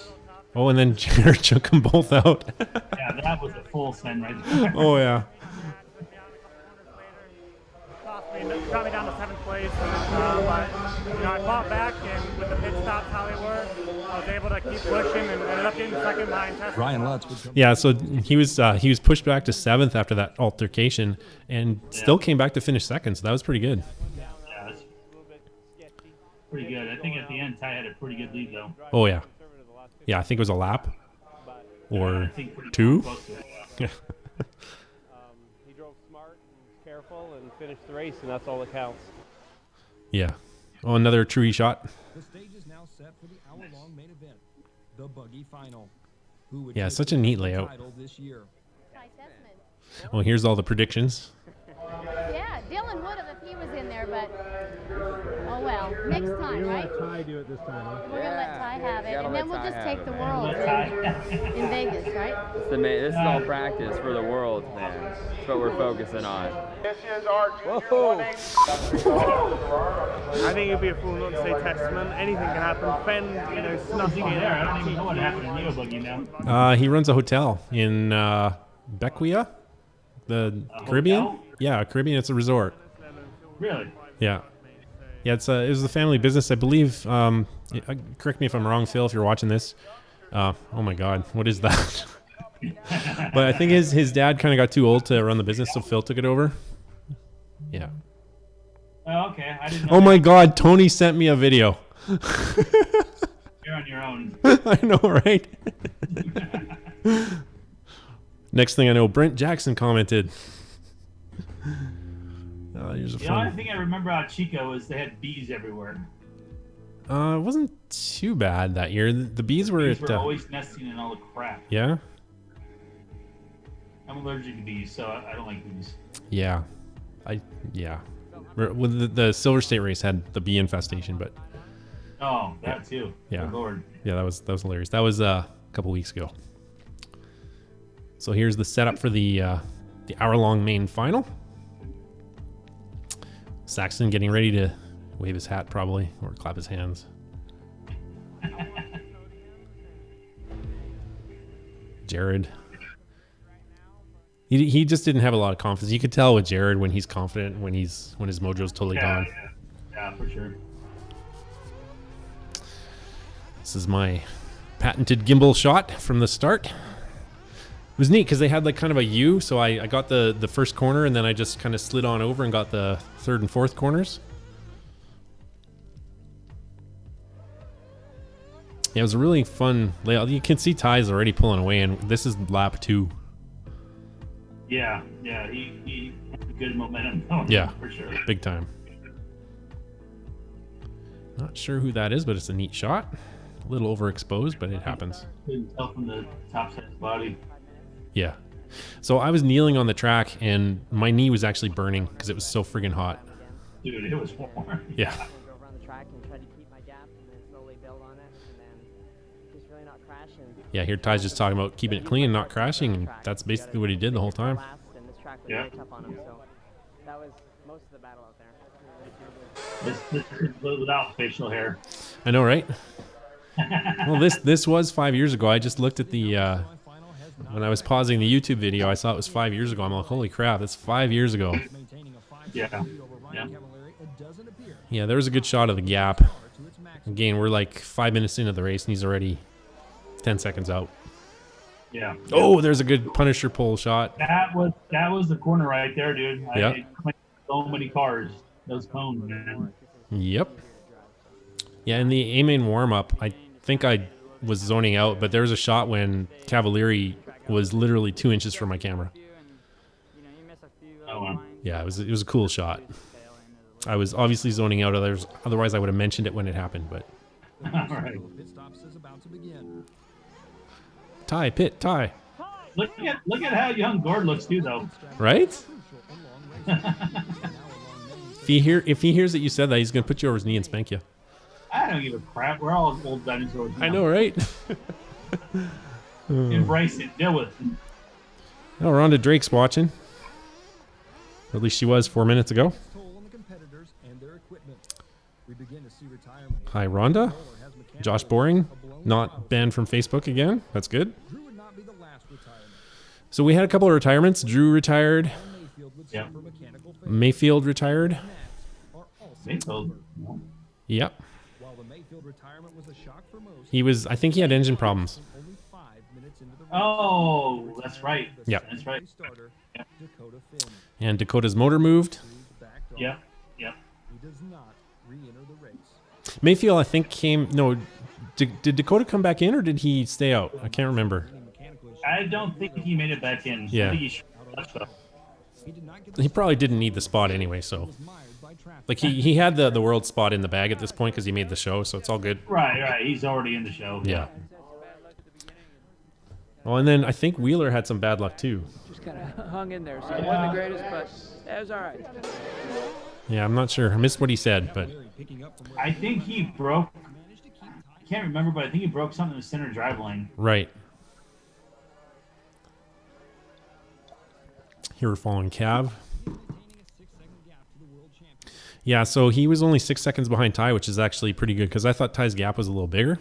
Oh, and then Jared took them both out.
Yeah, that was a full send right there.
Oh, yeah.
Got me down to 7th place, but you know, I fought back, and with the pit stops how they were, I was able to keep pushing and ended up getting second behind Tesla.
Ryan Lutz would come.
Yeah, so he was pushed back to 7th after that altercation, and still came back to finish second. So that was pretty good.
Yeah, pretty good. I think at the end, Ty had a pretty good lead, though.
Oh, yeah. Yeah, I think it was a lap.
I
Or
think pretty
2.
close to it.
Yeah.
He drove smart and careful and finished the race, and that's all that counts.
Yeah. Oh, another truggy shot.
The stage is now set for the hour-long main event, the Buggy Final. Who would
Yeah,
take
such a
the
neat layout.
title this year?
Well, here's all the predictions.
Yeah, Dylan would have if he was in there, but oh well. Next time, right?
Ty do it this time, huh?
We're gonna let Ty have it,
Gotta
and then
let
we'll
Ty
just
have
take
it,
the
man.
world
Let Ty.
in Vegas, right?
This is all practice for the world, man. That's what we're focusing on.
Whoa! I think it'd be a fool not to say testament. Anything can happen. Fenn, snuck in.
There, I don't even know what happened to Neo Buggy now.
He runs a hotel in Bequia, the Caribbean.
Hotel?
Yeah, Caribbean. It's a resort.
Really?
Yeah. Yeah, it was a family business, I believe. Correct me if I'm wrong, Phil, if you're watching this. Oh my God, what is that? But I think his dad kind of got too old to run the business, so Phil took it over. Yeah.
Oh, okay. I didn't know.
Oh my God, Tony sent me a video.
You're on your own.
I know, right? Next thing I know, Brent Jackson commented. Here's a
The only
fun.
thing I remember about Chico is they had bees everywhere.
It wasn't too bad that year. The bees were
Bees
at.
were always nesting in all the crap.
Yeah.
I'm allergic to bees, so I don't like bees.
Yeah. Yeah. Well, the Silver State race had the bee infestation, but
Oh, that too.
Yeah.
Good Lord.
yeah, that was hilarious. That was a couple weeks ago. So here's the setup for the hour-long main final. Saxon getting ready to wave his hat probably, or clap his hands. Jared. He just didn't have a lot of confidence. You could tell with Jared when he's confident, when his mojo's totally gone.
Yeah, for sure.
This is my patented gimbal shot from the start. It was neat because they had like kind of a U, so I got the first corner and then I just kind of slid on over and got the third and fourth corners. Yeah, it was a really fun layout. You can see Ty's already pulling away, and this is lap 2.
Yeah, he had good momentum going.
Yeah,
for sure.
big time. Not sure who that is, but it's a neat shot. A little overexposed, but it happens.
Couldn't tell from the top side of his body.
Yeah. So I was kneeling on the track, and my knee was actually burning because it was so friggin' hot.
Dude, it was warm.
Yeah.
Go around the track and try to keep my gap and then slowly build on it and then just really not crashing.
Yeah, here Ty's just talking about keeping it clean and not crashing, and that's basically what he did the whole time.
And this track was
Yeah.
really tough on him, so that was most of the battle out there.
This is without facial hair.
I know, right? Well, this was 5 years ago. I just looked at the when I was pausing the YouTube video. I saw it was 5 years ago. I'm like, holy crap, that's 5 years ago.
Yeah.
Yeah, there was a good shot of the gap. Again, we're like 5 minutes into the race, and he's already 10 seconds out.
Yeah.
Oh, there's a good Punisher pole shot.
That was the corner right there, dude.
Yep.
So many cars. Those cones, man.
Yep. Yeah, in the A-main warm-up, I think I was zoning out, but there was a shot when Cavalieri was literally 2 inches from my camera.
Oh, wow.
Yeah, it was a cool shot. I was obviously zoning out, otherwise I would have mentioned it when it happened, but...
All right.
Ty.
Look at how young Gord looks too, though.
Right? If he hears that you said that, he's going to put you over his knee and spank you.
I don't give a crap. We're all old dinosaurs.
I know, right?
Embrace it. Deal with it.
Oh, Rhonda Drake's watching. Or at least she was 4 minutes ago. Hi, Rhonda. Josh Boring, not banned from Facebook again. That's good. So we had a couple of retirements. Drew retired.
Yep.
Mayfield retired.
Mayfield.
Yep. I think he had engine problems.
Oh, that's right.
Yep.
That's right. Yep.
And Dakota's motor moved.
Yep.
Mayfield, I think, came. No, did Dakota come back in or did he stay out? I can't remember.
I don't think he made it back in.
Yeah.
I think he should have left,
He probably didn't need the spot anyway, so. Like, he had the world spot in the bag at this point because he made the show, so it's all good.
Right. He's already in the show.
Yeah. Oh, and then I think Wheeler had some bad luck, too.
Just kind of hung in there. So it wasn't the greatest, but it was all right.
Yeah, I'm not sure. I missed what he said, but.
I think he broke. I can't remember, but I think he broke something in the center drive lane.
Right. Here we're following Cav. Yeah, so he was only 6 seconds behind Ty, which is actually pretty good because I thought Ty's gap was a little bigger.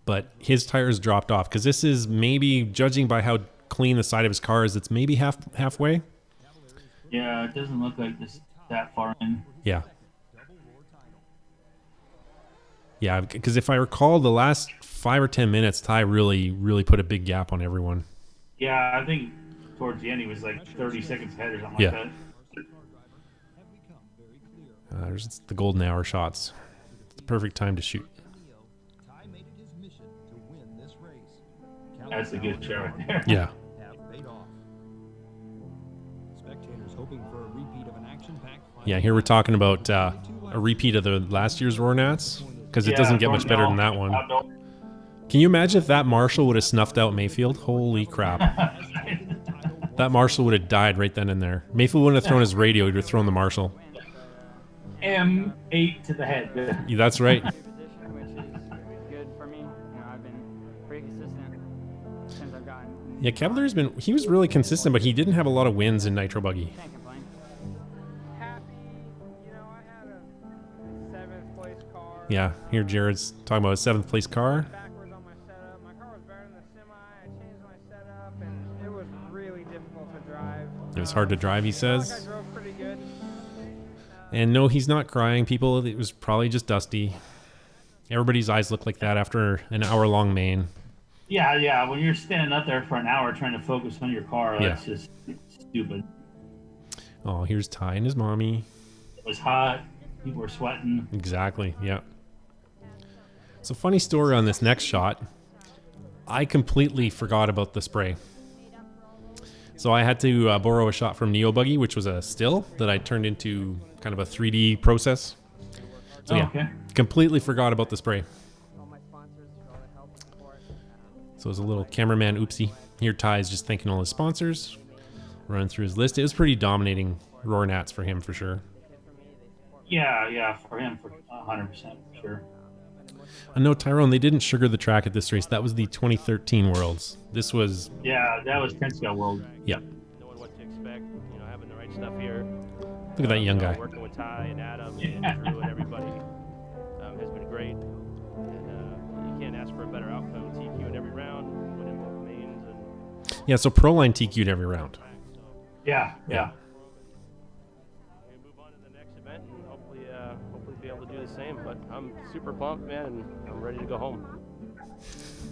But his tires dropped off because this is maybe, judging by how clean the side of his car is, it's maybe halfway.
Yeah, it doesn't look like this that far in.
Yeah. Yeah, because if I recall, the last 5 or 10 minutes, Ty really put a big gap on everyone.
Yeah, I think towards the end he was like 30 seconds ahead or something like that.
There's the golden hour shots. It's the perfect time to shoot.
That's a good shot right there.
Yeah. Yeah, here we're talking about a repeat of the last year's Roar Nats because it doesn't get much better than that one. Can you imagine if that Marshall would have snuffed out Mayfield? Holy crap. That Marshall would have died right then and there. Mayfield wouldn't have thrown his radio, he would have thrown the Marshall.
M8 to the head.
Yeah, that's right.
Which is good for me. You know, I've been pretty consistent since I've gotten.
Yeah, Cavalier's he was really consistent, but he didn't have a lot of wins in Nitro Buggy.
Can't complain.
Happy, you know, I had a 7th place car.
Yeah, here Jared's talking about a 7th place car.
Backwards on my setup. My car was better than the semi. I changed my setup, and it was really difficult to drive.
It was hard to drive, he says.
I drove pretty good.
And no, he's not crying, people. It was probably just dusty. Everybody's eyes look like that after an hour-long main.
Yeah. When you're standing up there for an hour trying to focus on your car, that's just stupid.
Oh, here's Ty and his mommy.
It was hot. People were sweating.
Exactly, yeah. So funny story on this next shot. I completely forgot about the spray. So I had to borrow a shot from Neo Buggy, which was a still that I turned into kind of a 3D process. So completely forgot about the spray. So it was a little cameraman oopsie. Here Ty's just thanking all his sponsors, running through his list. It was pretty dominating Roar Nats for him for sure.
Yeah, for him for 100% for sure.
I know, Tyrone, they didn't sugar the track at this race. That was the 2013 Worlds. This was...
Yeah, that was 10-scale World.
Yeah.
Knowing what to expect, you know, having the right stuff here.
Look at that young guy.
Working with Ty and Adam and Drew and everybody has been great. And you can't ask for a better outcome. TQ in every round, winning both mains. And
Yeah, so Proline TQ'd every round.
Yeah.
we move on to the next event and hopefully be able to do the same. But I'm super pumped, man, and I'm ready to go home.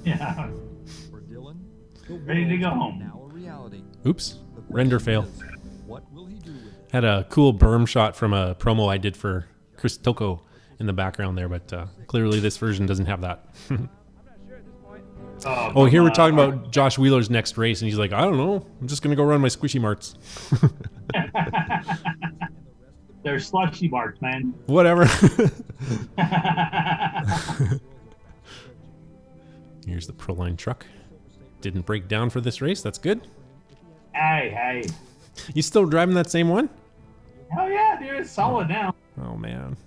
Yeah.
For Dylan,
Ready to go home.
now a reality.
Oops. Render fail.
What will he do with it?
Had a cool berm shot from a promo I did for Chris Toko in the background there, but clearly this version doesn't have that. Oh, here we're talking about Josh Wheeler's next race, and he's like, I don't know. I'm just going to go run my squishy marts.
They're slushy marks, man.
Whatever. Here's the Proline truck. Didn't break down for this race. That's good.
Hey.
You still driving that same one?
Hell yeah, dude. It's solid now.
Oh, man.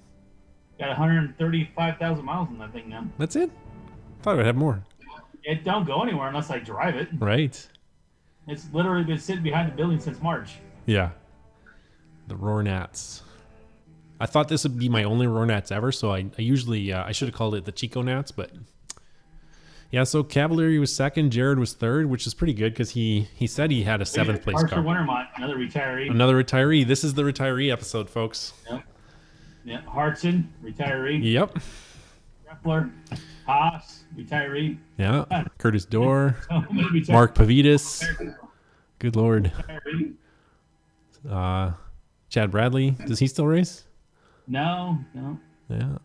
Got 135,000 miles on that thing now.
That's it? Thought I'd have more.
It don't go anywhere unless I drive it.
Right.
It's literally been sitting behind the building since March.
Yeah. The Roar Nats. I thought this would be my only Roar Nats ever, so I usually, I should have called it the Chico Nats, but... Yeah, so Cavalieri was second, Jared was third, which is pretty good because he said he had a 7th place
Arthur
car.
Wintermont, another retiree.
Another retiree. This is the retiree episode, folks.
Yep. Yeah, Hartson, retiree.
Yep.
Reffler, Haas, retiree.
Yeah. Curtis Dorr. Mark Pavidis. Good Lord.
Retiree.
Chad Bradley. Does he still race?
No.
Yeah.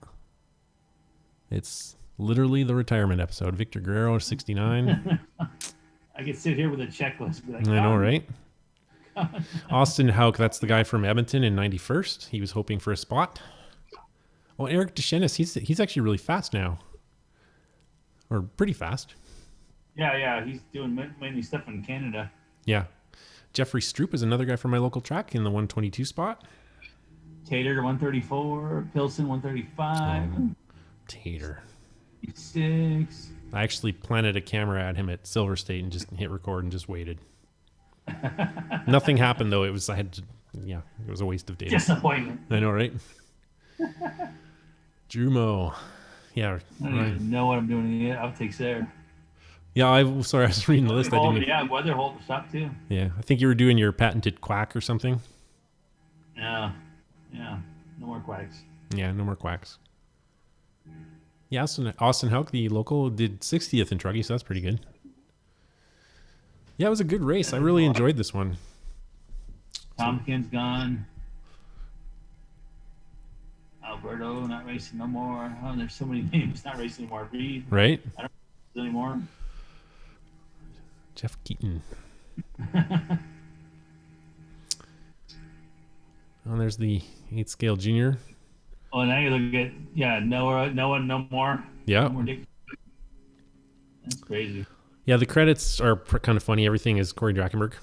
It's literally the retirement episode. Victor Guerrero, 69.
I could sit here with a checklist. Be like,
I know,
"God,
right? Austin Hauk, that's the guy from Edmonton in 91st. He was hoping for a spot. Oh, Eric Deschenes, he's actually really fast now. Or pretty fast.
Yeah. He's doing mainly stuff in Canada.
Yeah. Jeffrey Stroop is another guy from my local track in the 122 spot.
Tater 134, Pilsen 135.
Tater.
6.
I actually planted a camera at him at Silver State and just hit record and just waited. Nothing happened though. It was it was a waste of data.
Disappointment.
I know, right? Drumo. Yeah.
I don't even know what I'm doing in the outtakes there.
Yeah, I was reading the list.
Weather hold the shop too.
Yeah, I think you were doing your patented quack or something.
Yeah. No more quacks.
Yeah, no more quacks. Yeah, Austin Hauk, the local, did 60th in Truggy, so that's pretty good. Yeah, it was a good race. I really enjoyed this one.
Tompkins gone. Alberto not racing no more. Oh, there's so many names not racing anymore. Reed.
Right?
I don't know anymore.
Jeff Keaton. Oh, there's the 8 scale junior.
Oh, now you look at Noah, no more.
Yeah.
No more that's crazy.
Yeah, the credits are kind of funny. Everything is Cory Drachenberg,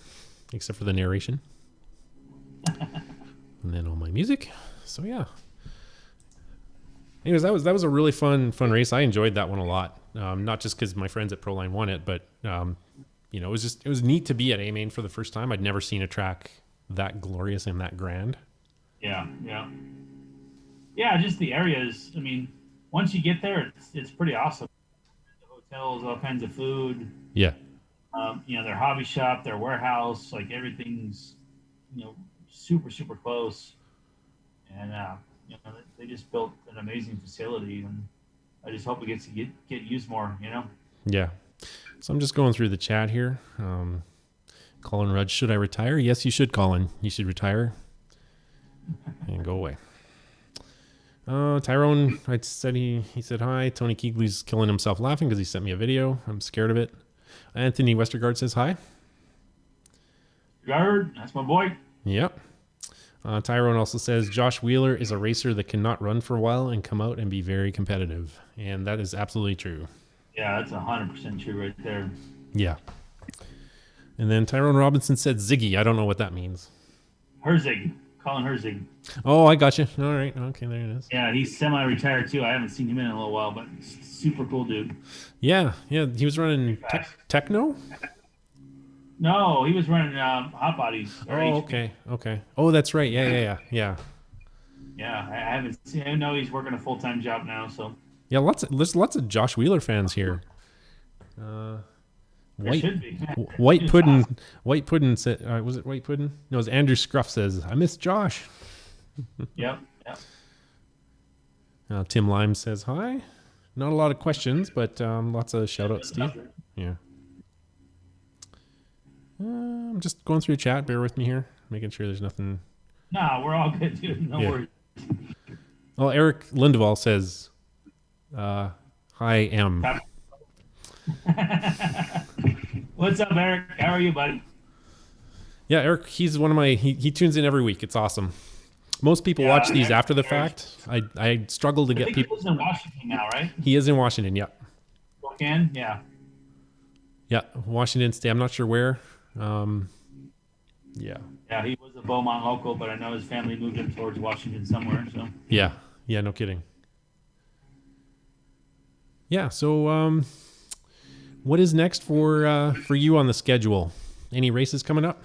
except for the narration. And then all my music. So yeah. Anyways, that was a really fun race. I enjoyed that one a lot. Not just because my friends at Proline won it, but it was neat to be at A-Main for the first time. I'd never seen a track that glorious and that grand.
Yeah, just the areas. I mean, once you get there, it's pretty awesome. The hotels, all kinds of food.
Yeah.
Their hobby shop, their warehouse, like everything's, super, super close. And, they just built an amazing facility, and I just hope it gets to get used more,
Yeah. So I'm just going through the chat here. Colin Rudge, should I retire? Yes, you should, Colin. You should retire and go away. Tyrone, I said he said hi. Tony Keegley's killing himself laughing because he sent me a video. I'm scared of it. Anthony Westergaard says hi.
Guard, that's my boy.
Yep. Tyrone also says Josh Wheeler is a racer that cannot run for a while and come out and be very competitive. And that is absolutely true.
Yeah, that's 100% true right there.
Yeah. And then Tyrone Robinson said Ziggy. I don't know what that means.
Herzig. Colin Herzig.
Oh, I got you. All right. Okay, there it is.
Yeah, he's semi-retired too. I haven't seen him in a little while, but super cool dude.
Yeah. He was running Techno?
No, he was running Hot Bodies.
Oh, okay. Oh, that's right. Yeah.
Yeah, I haven't seen. I know he's working a full-time job now. So
yeah, there's lots of Josh Wheeler fans here. White Puddin. Awesome. White Puddin said, was it White Puddin? No, it was Andrew Scruff says, I miss Josh.
Yep.
Tim Lime says hi. Not a lot of questions, but lots of shout outs to you. Yeah. I'm just going through chat. Bear with me here, making sure there's nothing.
Nah, we're all good, dude. No worries.
Well, Eric Lindeval says, hi, M.
What's up, Eric? How are you, buddy?
Yeah, Eric, he's one of my, he tunes in every week. It's awesome. Most people watch these after the fact. I struggle to get people.
He lives in Washington now, right?
He is in Washington, yeah.
Spokane, yeah.
Yeah, Washington State. I'm not sure where. Yeah.
Yeah, he was a Beaumont local, but I know his family moved him towards Washington somewhere. So.
Yeah, no kidding. Yeah, so what is next for you on the schedule? Any races coming up?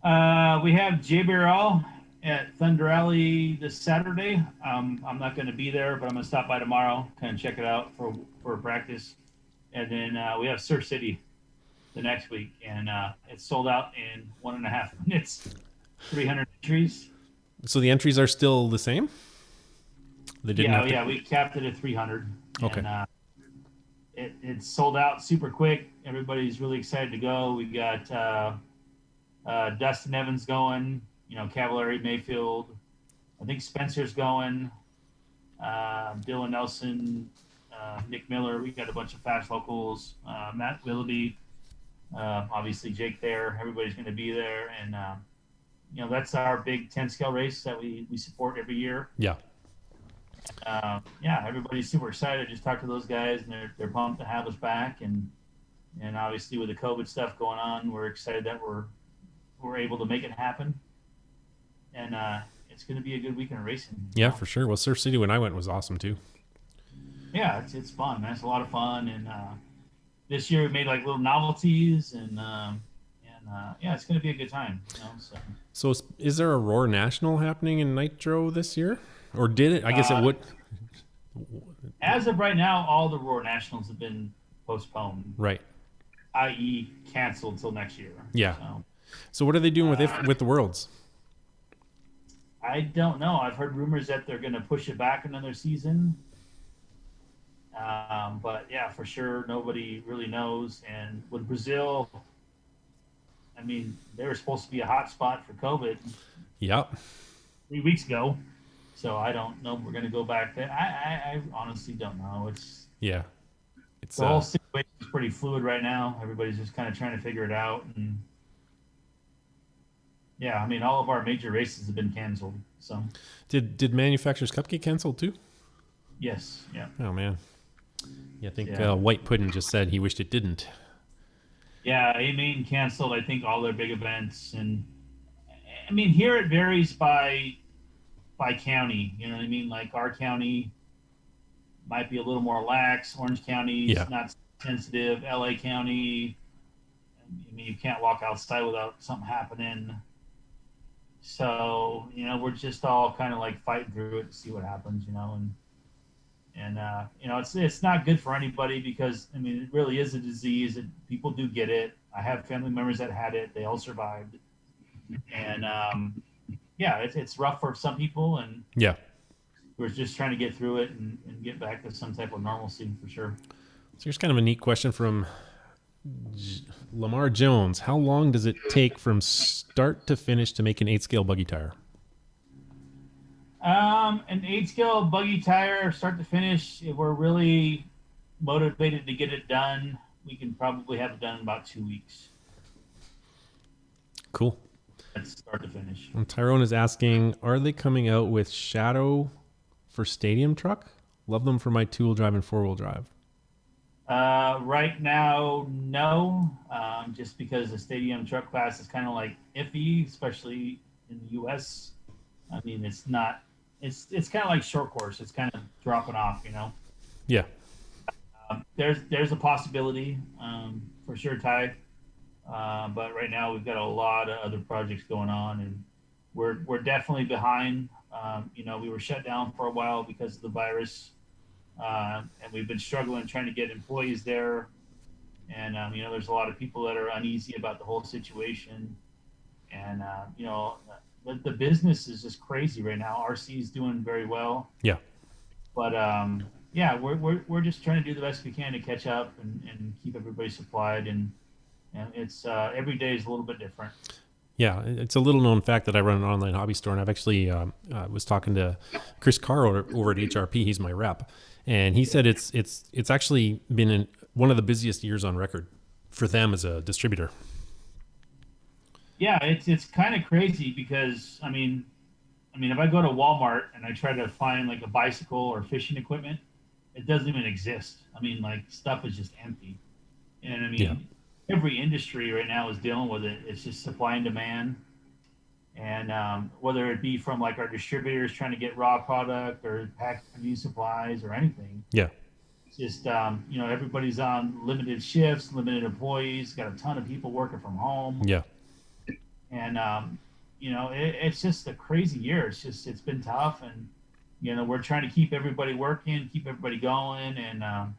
We have JBRL at Thunder Alley this Saturday. I'm not going to be there, but I'm going to stop by tomorrow, kind of check it out for practice. And then we have Surf City the next week, and it's sold out in 1.5 minutes. 300 entries.
So the entries are still the same? They didn't.
Yeah, we capped it at 300.
Okay.
And, it's sold out super quick. Everybody's really excited to go. We got Dustin Evans going. Cavallari, Mayfield, I think Spencer's going. Dylan Nelson, Nick Miller. We got a bunch of fast locals. Matt Willoughby, obviously Jake there. Everybody's going to be there, and that's our big 10 scale race that we support every year.
Yeah.
Everybody's super excited. I just talked to those guys, and they're pumped to have us back. And obviously with the COVID stuff going on, we're excited that we're able to make it happen. And it's going to be a good weekend of racing.
Yeah, for sure. Well, Surf City when I went was awesome too.
Yeah, it's fun, man. It's a lot of fun. And this year we made like little novelties, and it's going to be a good time.
So is there a Roar National happening in Nitro this year? Or did it? I guess it would.
As of right now, all the Roar Nationals have been postponed.
Right.
I.e. canceled till next year.
Yeah. So what are they doing with the Worlds?
I don't know. I've heard rumors that they're going to push it back another season. But yeah, for sure, nobody really knows. And with Brazil, I mean, they were supposed to be a hot spot for COVID.
Yep.
3 weeks ago. So I don't know if we're going to go back there. I honestly don't know. It's the whole situation is pretty fluid right now. Everybody's just kind of trying to figure it out. And yeah, I mean, all of our major races have been canceled. So
did Manufacturers Cup get canceled too?
Yes. Yeah.
Oh man. Yeah, I think White Puddin just said he wished it didn't.
Yeah, A-Main canceled, I think, all their big events. And I mean, here it varies by county. You know what I mean? Like our county might be a little more lax. Orange County is not sensitive. LA County, I mean, you can't walk outside without something happening. So, we're just all kind of like fighting through it to see what happens, and it's not good for anybody because, I mean, it really is a disease. People do get it. I have family members that had it. They all survived. And, it's rough for some people. And we're just trying to get through it and get back to some type of normalcy for sure.
So here's kind of a neat question from Lamar Jones. How long does it take from start to finish to make an 8-scale buggy tire?
An 8-scale buggy tire, start to finish, if we're really motivated to get it done, we can probably have it done in about 2 weeks.
Cool.
That's start to finish.
And Tyrone is asking, are they coming out with Shadow for stadium truck? Love them for my 2-wheel drive and 4-wheel drive.
Right now, no. Just because the stadium truck class is kind of like iffy, especially in the U.S. I mean, it's not. It's kind of like short course. It's kind of dropping off,
Yeah.
There's a possibility, for sure, Ty. But right now we've got a lot of other projects going on, and we're definitely behind. We were shut down for a while because of the virus, and we've been struggling trying to get employees there. And there's a lot of people that are uneasy about the whole situation, and the business is just crazy right now. RC is doing very well.
Yeah.
But we're just trying to do the best we can to catch up and keep everybody supplied, and it's every day is a little bit different.
Yeah, it's a little known fact that I run an online hobby store, and I've actually was talking to Chris Carr over at HRP. He's my rep, and he said it's actually been one of the busiest years on record for them as a distributor.
Yeah, it's kind of crazy because I mean, if I go to Walmart and I try to find like a bicycle or fishing equipment, it doesn't even exist. I mean, like stuff is just empty, and I mean, every industry right now is dealing with it. It's just supply and demand, and whether it be from like our distributors trying to get raw product or packaging supplies or anything.
Yeah.
It's just everybody's on limited shifts, limited employees, got a ton of people working from home.
Yeah.
And, it's just a crazy year. It's been tough. And, we're trying to keep everybody working, keep everybody going. And,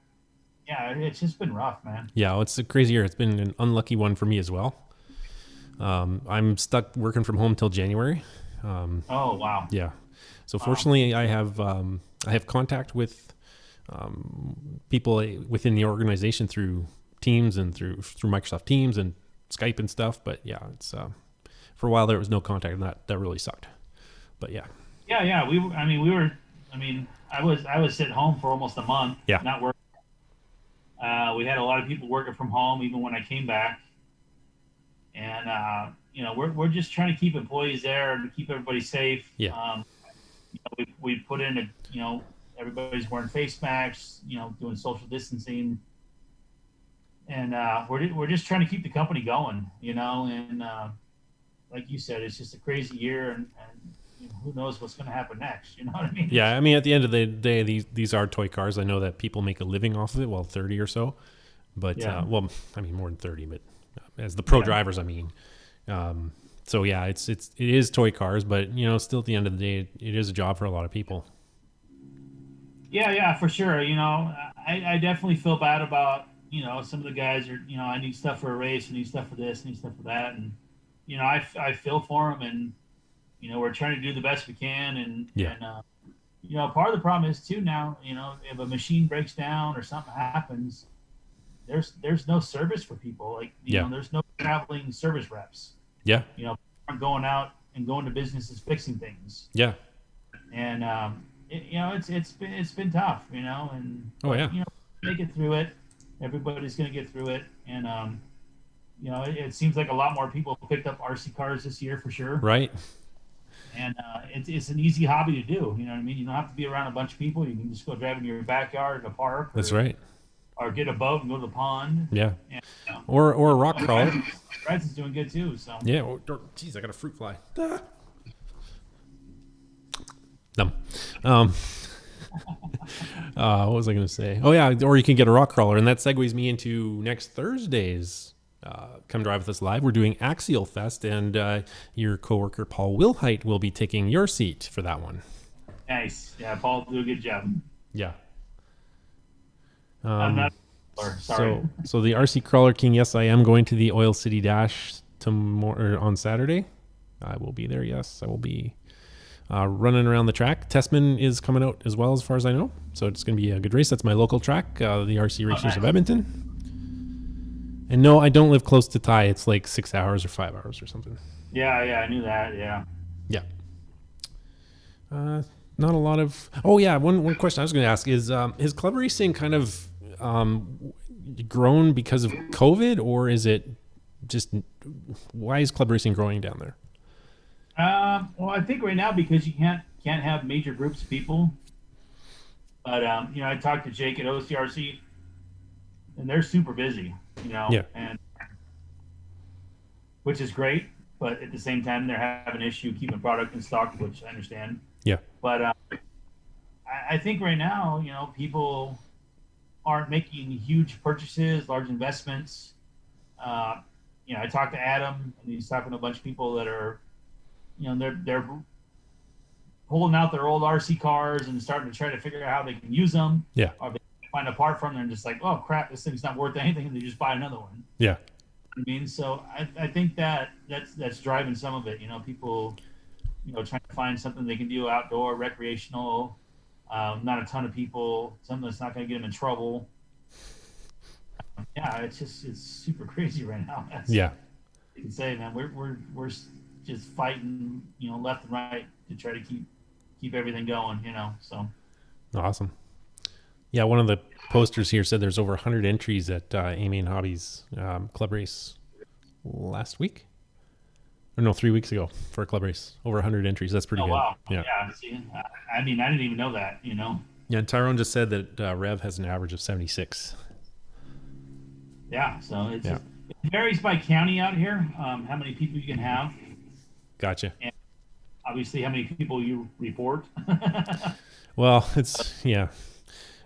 it's just been rough, man.
Yeah, it's a crazy year. It's been an unlucky one for me as well. I'm stuck working from home till January.
Oh, wow.
Yeah. So fortunately I have contact with people within the organization through Teams and through Microsoft Teams and Skype and stuff. But yeah, it's for a while there was no contact, and that really sucked. But yeah.
Yeah. I was sitting home for almost a month.
Yeah.
Not working. We had a lot of people working from home even when I came back. And, we're just trying to keep employees there and keep everybody safe.
Yeah.
We put in everybody's wearing face masks, doing social distancing. And we're just trying to keep the company going, and like you said, it's just a crazy year, and who knows what's going to happen next? You know what I mean?
Yeah, I mean, at the end of the day, these are toy cars. I know that people make a living off of it, 30 or so. But,
Yeah.
I mean, more than 30, but as the pro drivers, I mean. So, yeah, it is toy cars, but, still at the end of the day, it is a job for a lot of people.
Yeah, for sure. I definitely feel bad about, some of the guys are, I need stuff for a race, I need stuff for this, I need stuff for that. And, I feel for them, and, we're trying to do the best we can. And, part of the problem is too now, if a machine breaks down or something happens, there's no service for people. Like, there's no traveling service reps.
Yeah.
Aren't going out and going to businesses fixing things.
Yeah.
And, it's been tough, and make it through it. Everybody's going to get through it. And, it seems like a lot more people picked up RC cars this year for sure.
Right.
And it's an easy hobby to do. You know what I mean? You don't have to be around a bunch of people. You can just go drive in your backyard at a park.
That's right.
Or get a boat and go to the pond.
Yeah.
And,
or a rock crawler.
Brad's is doing good too. So.
Yeah. Geez, I got a fruit fly. Dumb. What was I going to say? Oh yeah, or you can get a rock crawler, and that segues me into next Thursday's Come Drive With Us Live. We're doing Axial Fest, and your coworker Paul Wilhite will be taking your seat for that one.
Nice. Yeah, Paul do a good job.
Yeah.
I'm not. Sorry.
So the RC Crawler King. Yes, I am going to the Oil City Dash tomorrow on Saturday. I will be there. Yes, I will be running around the track. Testman is coming out as well, as far as I know. So it's going to be a good race. That's my local track, the RC Racers of Edmonton. And no, I don't live close to Ty. It's like 6 hours or 5 hours or something.
Yeah, I knew that. Yeah.
Yeah. Not a lot of. Oh yeah, one question I was going to ask is club racing kind of grown because of COVID, or is it just why is club racing growing down there?
Well, I think right now because you can't have major groups of people. But I talked to Jake at OCRC, and they're super busy.
Yeah.
And which is great, but at the same time they're having an issue keeping product in stock, which I understand.
Yeah.
But I think right now, people aren't making huge purchases, large investments. I talked to Adam, and he's talking to a bunch of people that are, they're pulling out their old RC cars and starting to try to figure out how they can use them.
Yeah.
Or they find a part from them and just like, oh crap, this thing's not worth anything, and they just buy another one.
Yeah.
I mean, so I think that's driving some of it. People, trying to find something they can do outdoor, recreational, not a ton of people, something that's not going to get them in trouble. Yeah, it's super crazy right now.
Yeah.
You can say, man, we're just fighting, left and right to try to keep everything going, so.
Awesome. Yeah, one of the posters here said there's over 100 entries at Amy and Hobby's club race last week. Or no, 3 weeks ago for a club race. Over 100 entries. That's pretty good.
Wow.
Yeah.
See, I mean, I didn't even know that,
Yeah, and Tyrone just said that Rev has an average of 76.
Yeah, so it varies by county out here, how many people you can have.
Gotcha.
And obviously how many people you report.
Well,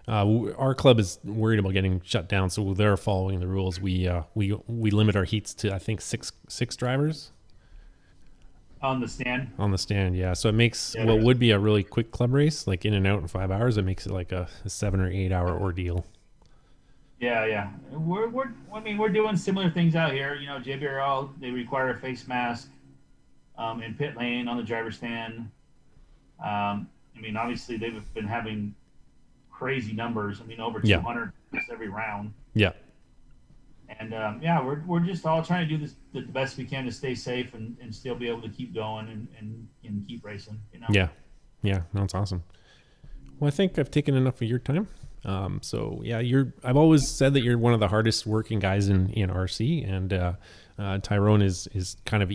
our club is worried about getting shut down, so they're following the rules. We limit our heats to, I think, six drivers.
On the stand?
On the stand, yeah. So it makes what would be a really quick club race, like in and out in 5 hours, it makes it like a 7 or 8 hour ordeal.
Yeah. We're doing similar things out here. JBRL, they require a face mask in pit lane on the driver's stand. Obviously they've been having crazy numbers. Over 200 every round. Yeah. And we're just all trying to do this the best we can to stay safe and still be able to keep going and keep racing.
Yeah. Yeah, no, it's awesome. Well, I think I've taken enough of your time. So yeah, I've always said that you're one of the hardest working guys in RC, and Tyrone is kind of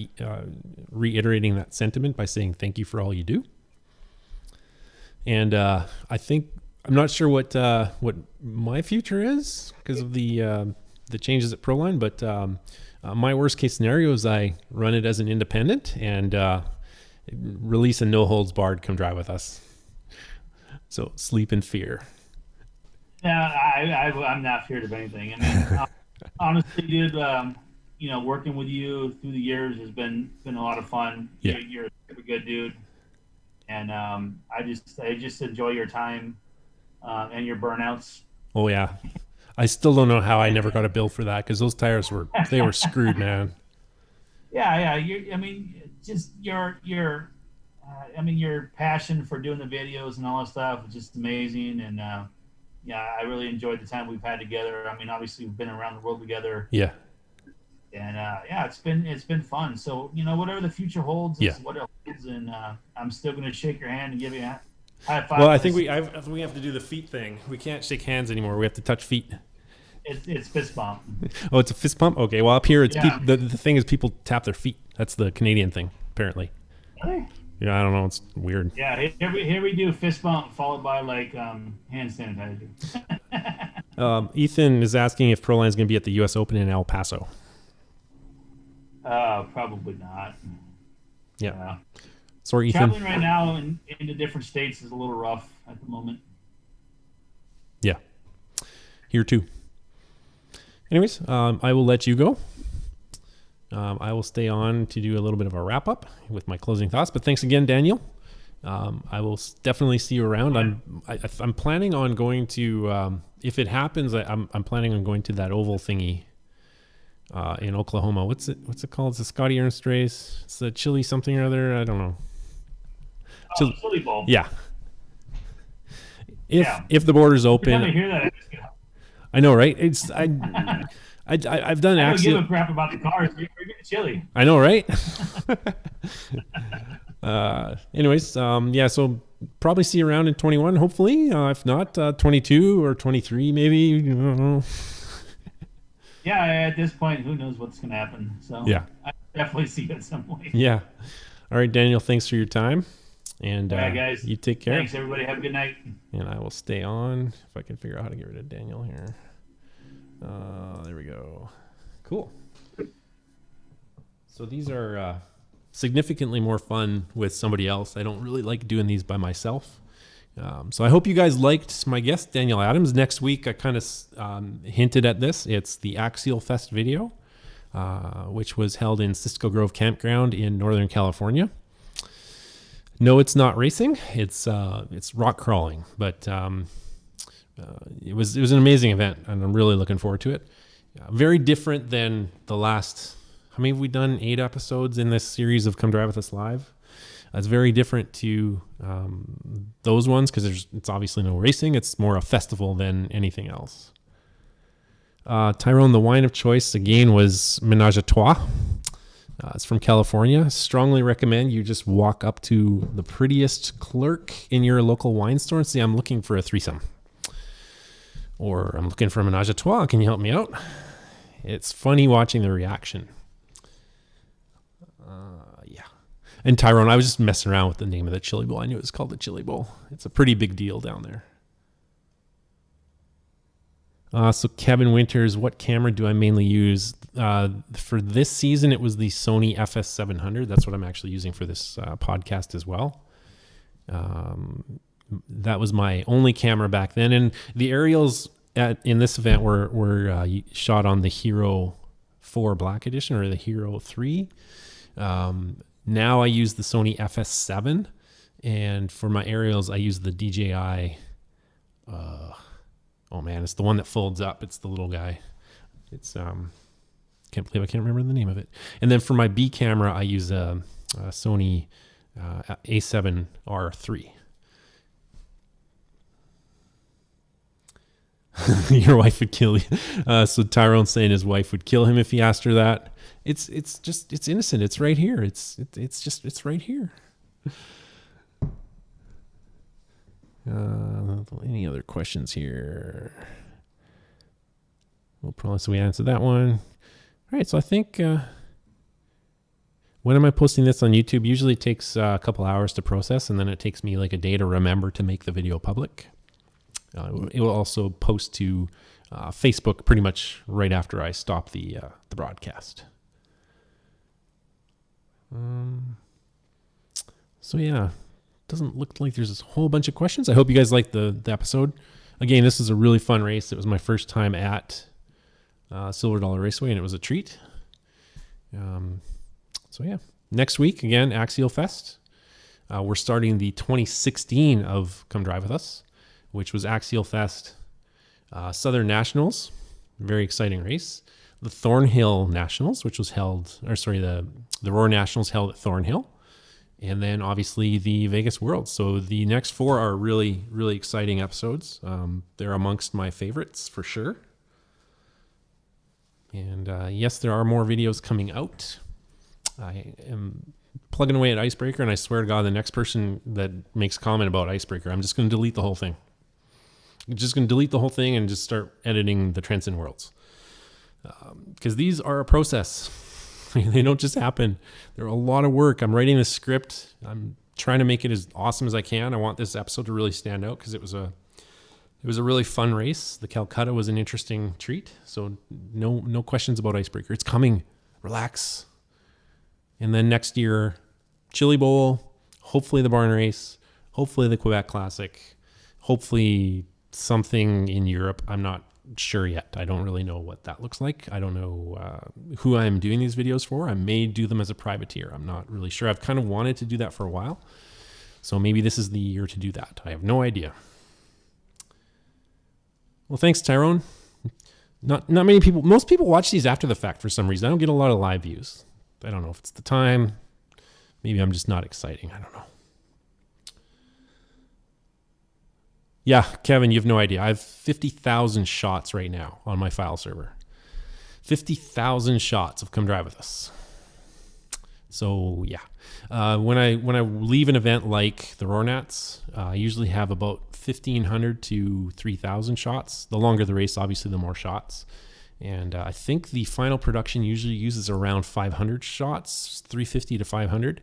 reiterating that sentiment by saying thank you for all you do. And I think I'm not sure what my future is because of the changes at Proline, but my worst case scenario is I run it as an independent and release a no holds barred come drive with us. So sleep in fear.
Yeah, I'm not feared of anything. I mean, honestly, dude, working with you through the years has been a lot of fun.
Yeah.
You're a super good dude, and I just enjoy your time and your burnouts.
Oh yeah, I still don't know how I never got a bill for that because those tires were screwed, man.
Yeah. Your passion for doing the videos and all that stuff is just amazing, and I really enjoyed the time we've had together. I mean, obviously we've been around the world together.
Yeah.
And it's been fun. So whatever the future holds is what it holds, and I'm still going to shake your hand and give you a high five.
Well, I think we have to do the feet thing. We can't shake hands anymore. We have to touch feet.
It's fist bump.
Oh, it's a fist pump. Okay. Well, up here, it's
Yeah.
the thing is people tap their feet. That's the Canadian thing, apparently.
Really?
Yeah, I don't know. It's weird.
Yeah, here we do fist bump followed by hand sanitizer.
Ethan is asking if Proline is going to be at the U.S. Open in El Paso.
Probably not.
Yeah. Sorry, Ethan.
Traveling right now into different states is a little rough at the moment.
Yeah. Here too. Anyways, I will let you go. I will stay on to do a little bit of a wrap up with my closing thoughts. But thanks again, Daniel. I will definitely see you around. I'm planning on going to if it happens. I'm planning on going to that oval thingy in Oklahoma. What's it called? It's the Scotty Ernst race. It's the chili something or other. I don't know.
Chili Bowl.
Yeah. If the border's open.
Every time I hear that, I just get up.
I know, right? I've done
I don't
axial.
give a crap about the cars. You're getting chili.
I know, right? Anyways, so probably see you around in 21, hopefully. If not, 22 or 23, maybe. I don't know.
Yeah, at this point, who knows what's going to happen. So
yeah,
I definitely see you at some point.
Yeah. All right, Daniel, thanks for your time. And
all right, guys.
You take care.
Thanks, everybody. Have a good night.
And I will stay on if I can figure out how to get rid of Daniel here. There we go. Cool. So these are significantly more fun with somebody else. I don't really like doing these by myself. So I hope you guys liked my guest, Daniel Adams. Next week, I kind of hinted at this. It's the Axial Fest video, which was held in Cisco Grove Campground in Northern California. No, it's not racing. It's rock crawling, but it was an amazing event, and I'm really looking forward to it. Very different than the last. How many have we done? 8 episodes in this series of Come Drive With Us Live. It's very different to those ones because it's obviously no racing. It's more a festival than anything else. Tyrone, the wine of choice again was Ménage à Trois. It's from California. Strongly recommend you just walk up to the prettiest clerk in your local wine store and say, I'm looking for a threesome. Or I'm looking for a Ménage à Trois. Can you help me out? It's funny watching the reaction. And Tyrone, I was just messing around with the name of the chili bowl. I knew it was called the Chili Bowl. It's a pretty big deal down there. So Kevin Winters, what camera do I mainly use? For this season, it was the Sony FS700. That's what I'm actually using for this podcast as well. That was my only camera back then. And the aerials in this event were shot on the Hero 4 Black Edition or the Hero 3. Now I use the Sony FS7, and for my aerials, I use the DJI. Oh man, it's the one that folds up. It's the little guy. It's can't believe I can't remember the name of it. And then for my B camera, I use a Sony A7R3. Your wife would kill you. So Tyrone saying his wife would kill him if he asked her that. It's innocent. It's right here. It's right here. Any other questions here? We'll promise we answered that one. All right, so I think when am I posting this on YouTube? Usually it takes a couple hours to process, and then it takes me like a day to remember to make the video public. It will also post to Facebook pretty much right after I stop the broadcast. So yeah, doesn't look like there's a whole bunch of questions. I hope you guys liked the episode. Again, this is a really fun race. It was my first time at Silver Dollar Raceway, and it was a treat. So yeah, next week, again, Axial Fest. We're starting the 2016 of Come Drive With Us, which was Axial Fest, Southern Nationals, very exciting race. The Thornhill Nationals, which was the Roar Nationals held at Thornhill. And then obviously the Vegas Worlds. So the next 4 are really, really exciting episodes. They're amongst my favorites for sure. And yes, there are more videos coming out. I am plugging away at Icebreaker, and I swear to God, the next person that makes a comment about Icebreaker, I'm just going to delete the whole thing. I'm just going to delete the whole thing and just start editing the Transcend Worlds. Because these are a process. They don't just happen. They're a lot of work. I'm writing a script. I'm trying to make it as awesome as I can. I want this episode to really stand out because it was a really fun race. The Calcutta was an interesting treat. So no questions about Icebreaker. It's coming. Relax. And then next year, Chili Bowl, hopefully the Barn Race, hopefully the Quebec Classic, hopefully something in Europe. I'm not sure yet. I don't really know what that looks like. I don't know who I'm doing these videos for. I may do them as a privateer. I'm not really sure. I've kind of wanted to do that for a while. So maybe this is the year to do that. I have no idea. Well, thanks, Tyrone. Not many people, most people watch these after the fact for some reason. I don't get a lot of live views. I don't know if it's the time. Maybe I'm just not exciting. I don't know. Yeah, Kevin, you have no idea. I have 50,000 shots right now on my file server. 50,000 shots of Come Drive With Us. So yeah, when I leave an event like the Roarnats, I usually have about 1,500 to 3,000 shots. The longer the race, obviously, the more shots. And I think the final production usually uses around 500 shots, 350 to 500.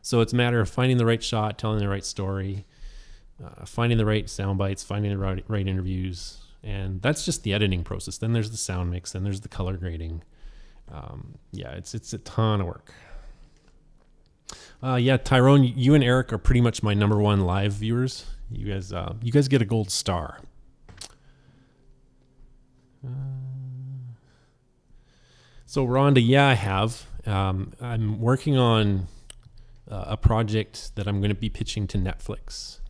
So it's a matter of finding the right shot, telling the right story, finding the right sound bites, finding the right interviews. And that's just the editing process. Then there's the sound mix, then there's the color grading. Yeah, it's a ton of work. Yeah, Tyrone, you and Eric are pretty much my #1 live viewers. You guys get a gold star. So Rhonda, yeah, I have. I'm working on a project that I'm going to be pitching to Netflix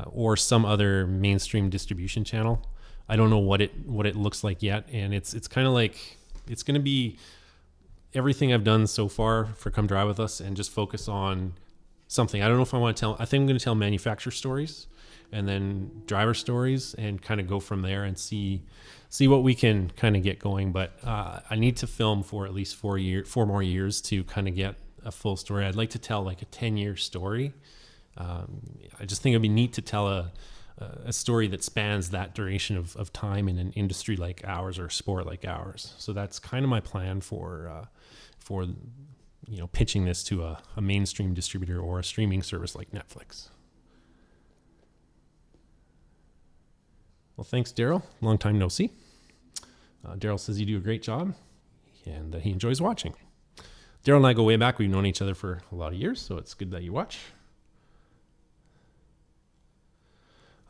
or some other mainstream distribution channel. I don't know what it looks like yet, and it's kind of like it's going to be everything I've done so far for Come Drive With Us and just focus on something. I don't know if I want to tell. I think I'm going to tell manufacturer stories and then driver stories and kind of go from there and see what we can kind of get going. But I need to film for at least 4 more years to kind of get a full story. I'd like to tell like a 10-year story. I just think it'd be neat to tell a story that spans that duration of time in an industry like ours or a sport like ours. So that's kind of my plan for pitching this to a mainstream distributor or a streaming service like Netflix. Well, thanks, Daryl. Long time no see. Daryl says you do a great job and that he enjoys watching. Daryl and I go way back. We've known each other for a lot of years, so it's good that you watch.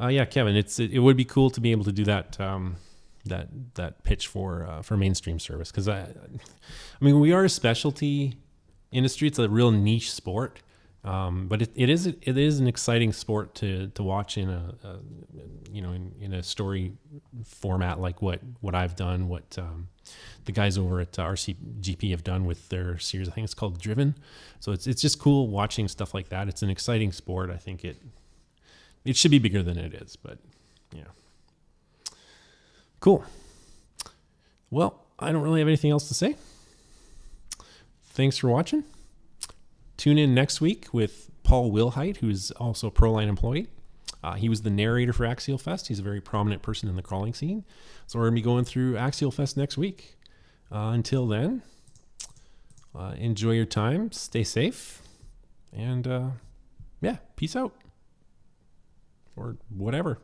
Yeah, Kevin, it would be cool to be able to do that that pitch for mainstream service, because I mean, we are a specialty industry. It's a real niche sport, but it is an exciting sport to watch in in a story format like what I've done, what the guys over at RCGP have done with their series. I think it's called Driven. So it's just cool watching stuff like that. It's an exciting sport. I think it should be bigger than it is, but yeah. Cool. Well, I don't really have anything else to say. Thanks for watching. Tune in next week with Paul Wilhite, who's also a Proline employee. He was the narrator for Axial Fest. He's a very prominent person in the crawling scene. So we're going to be going through Axial Fest next week. Until then, enjoy your time, stay safe, and yeah, peace out. Or whatever.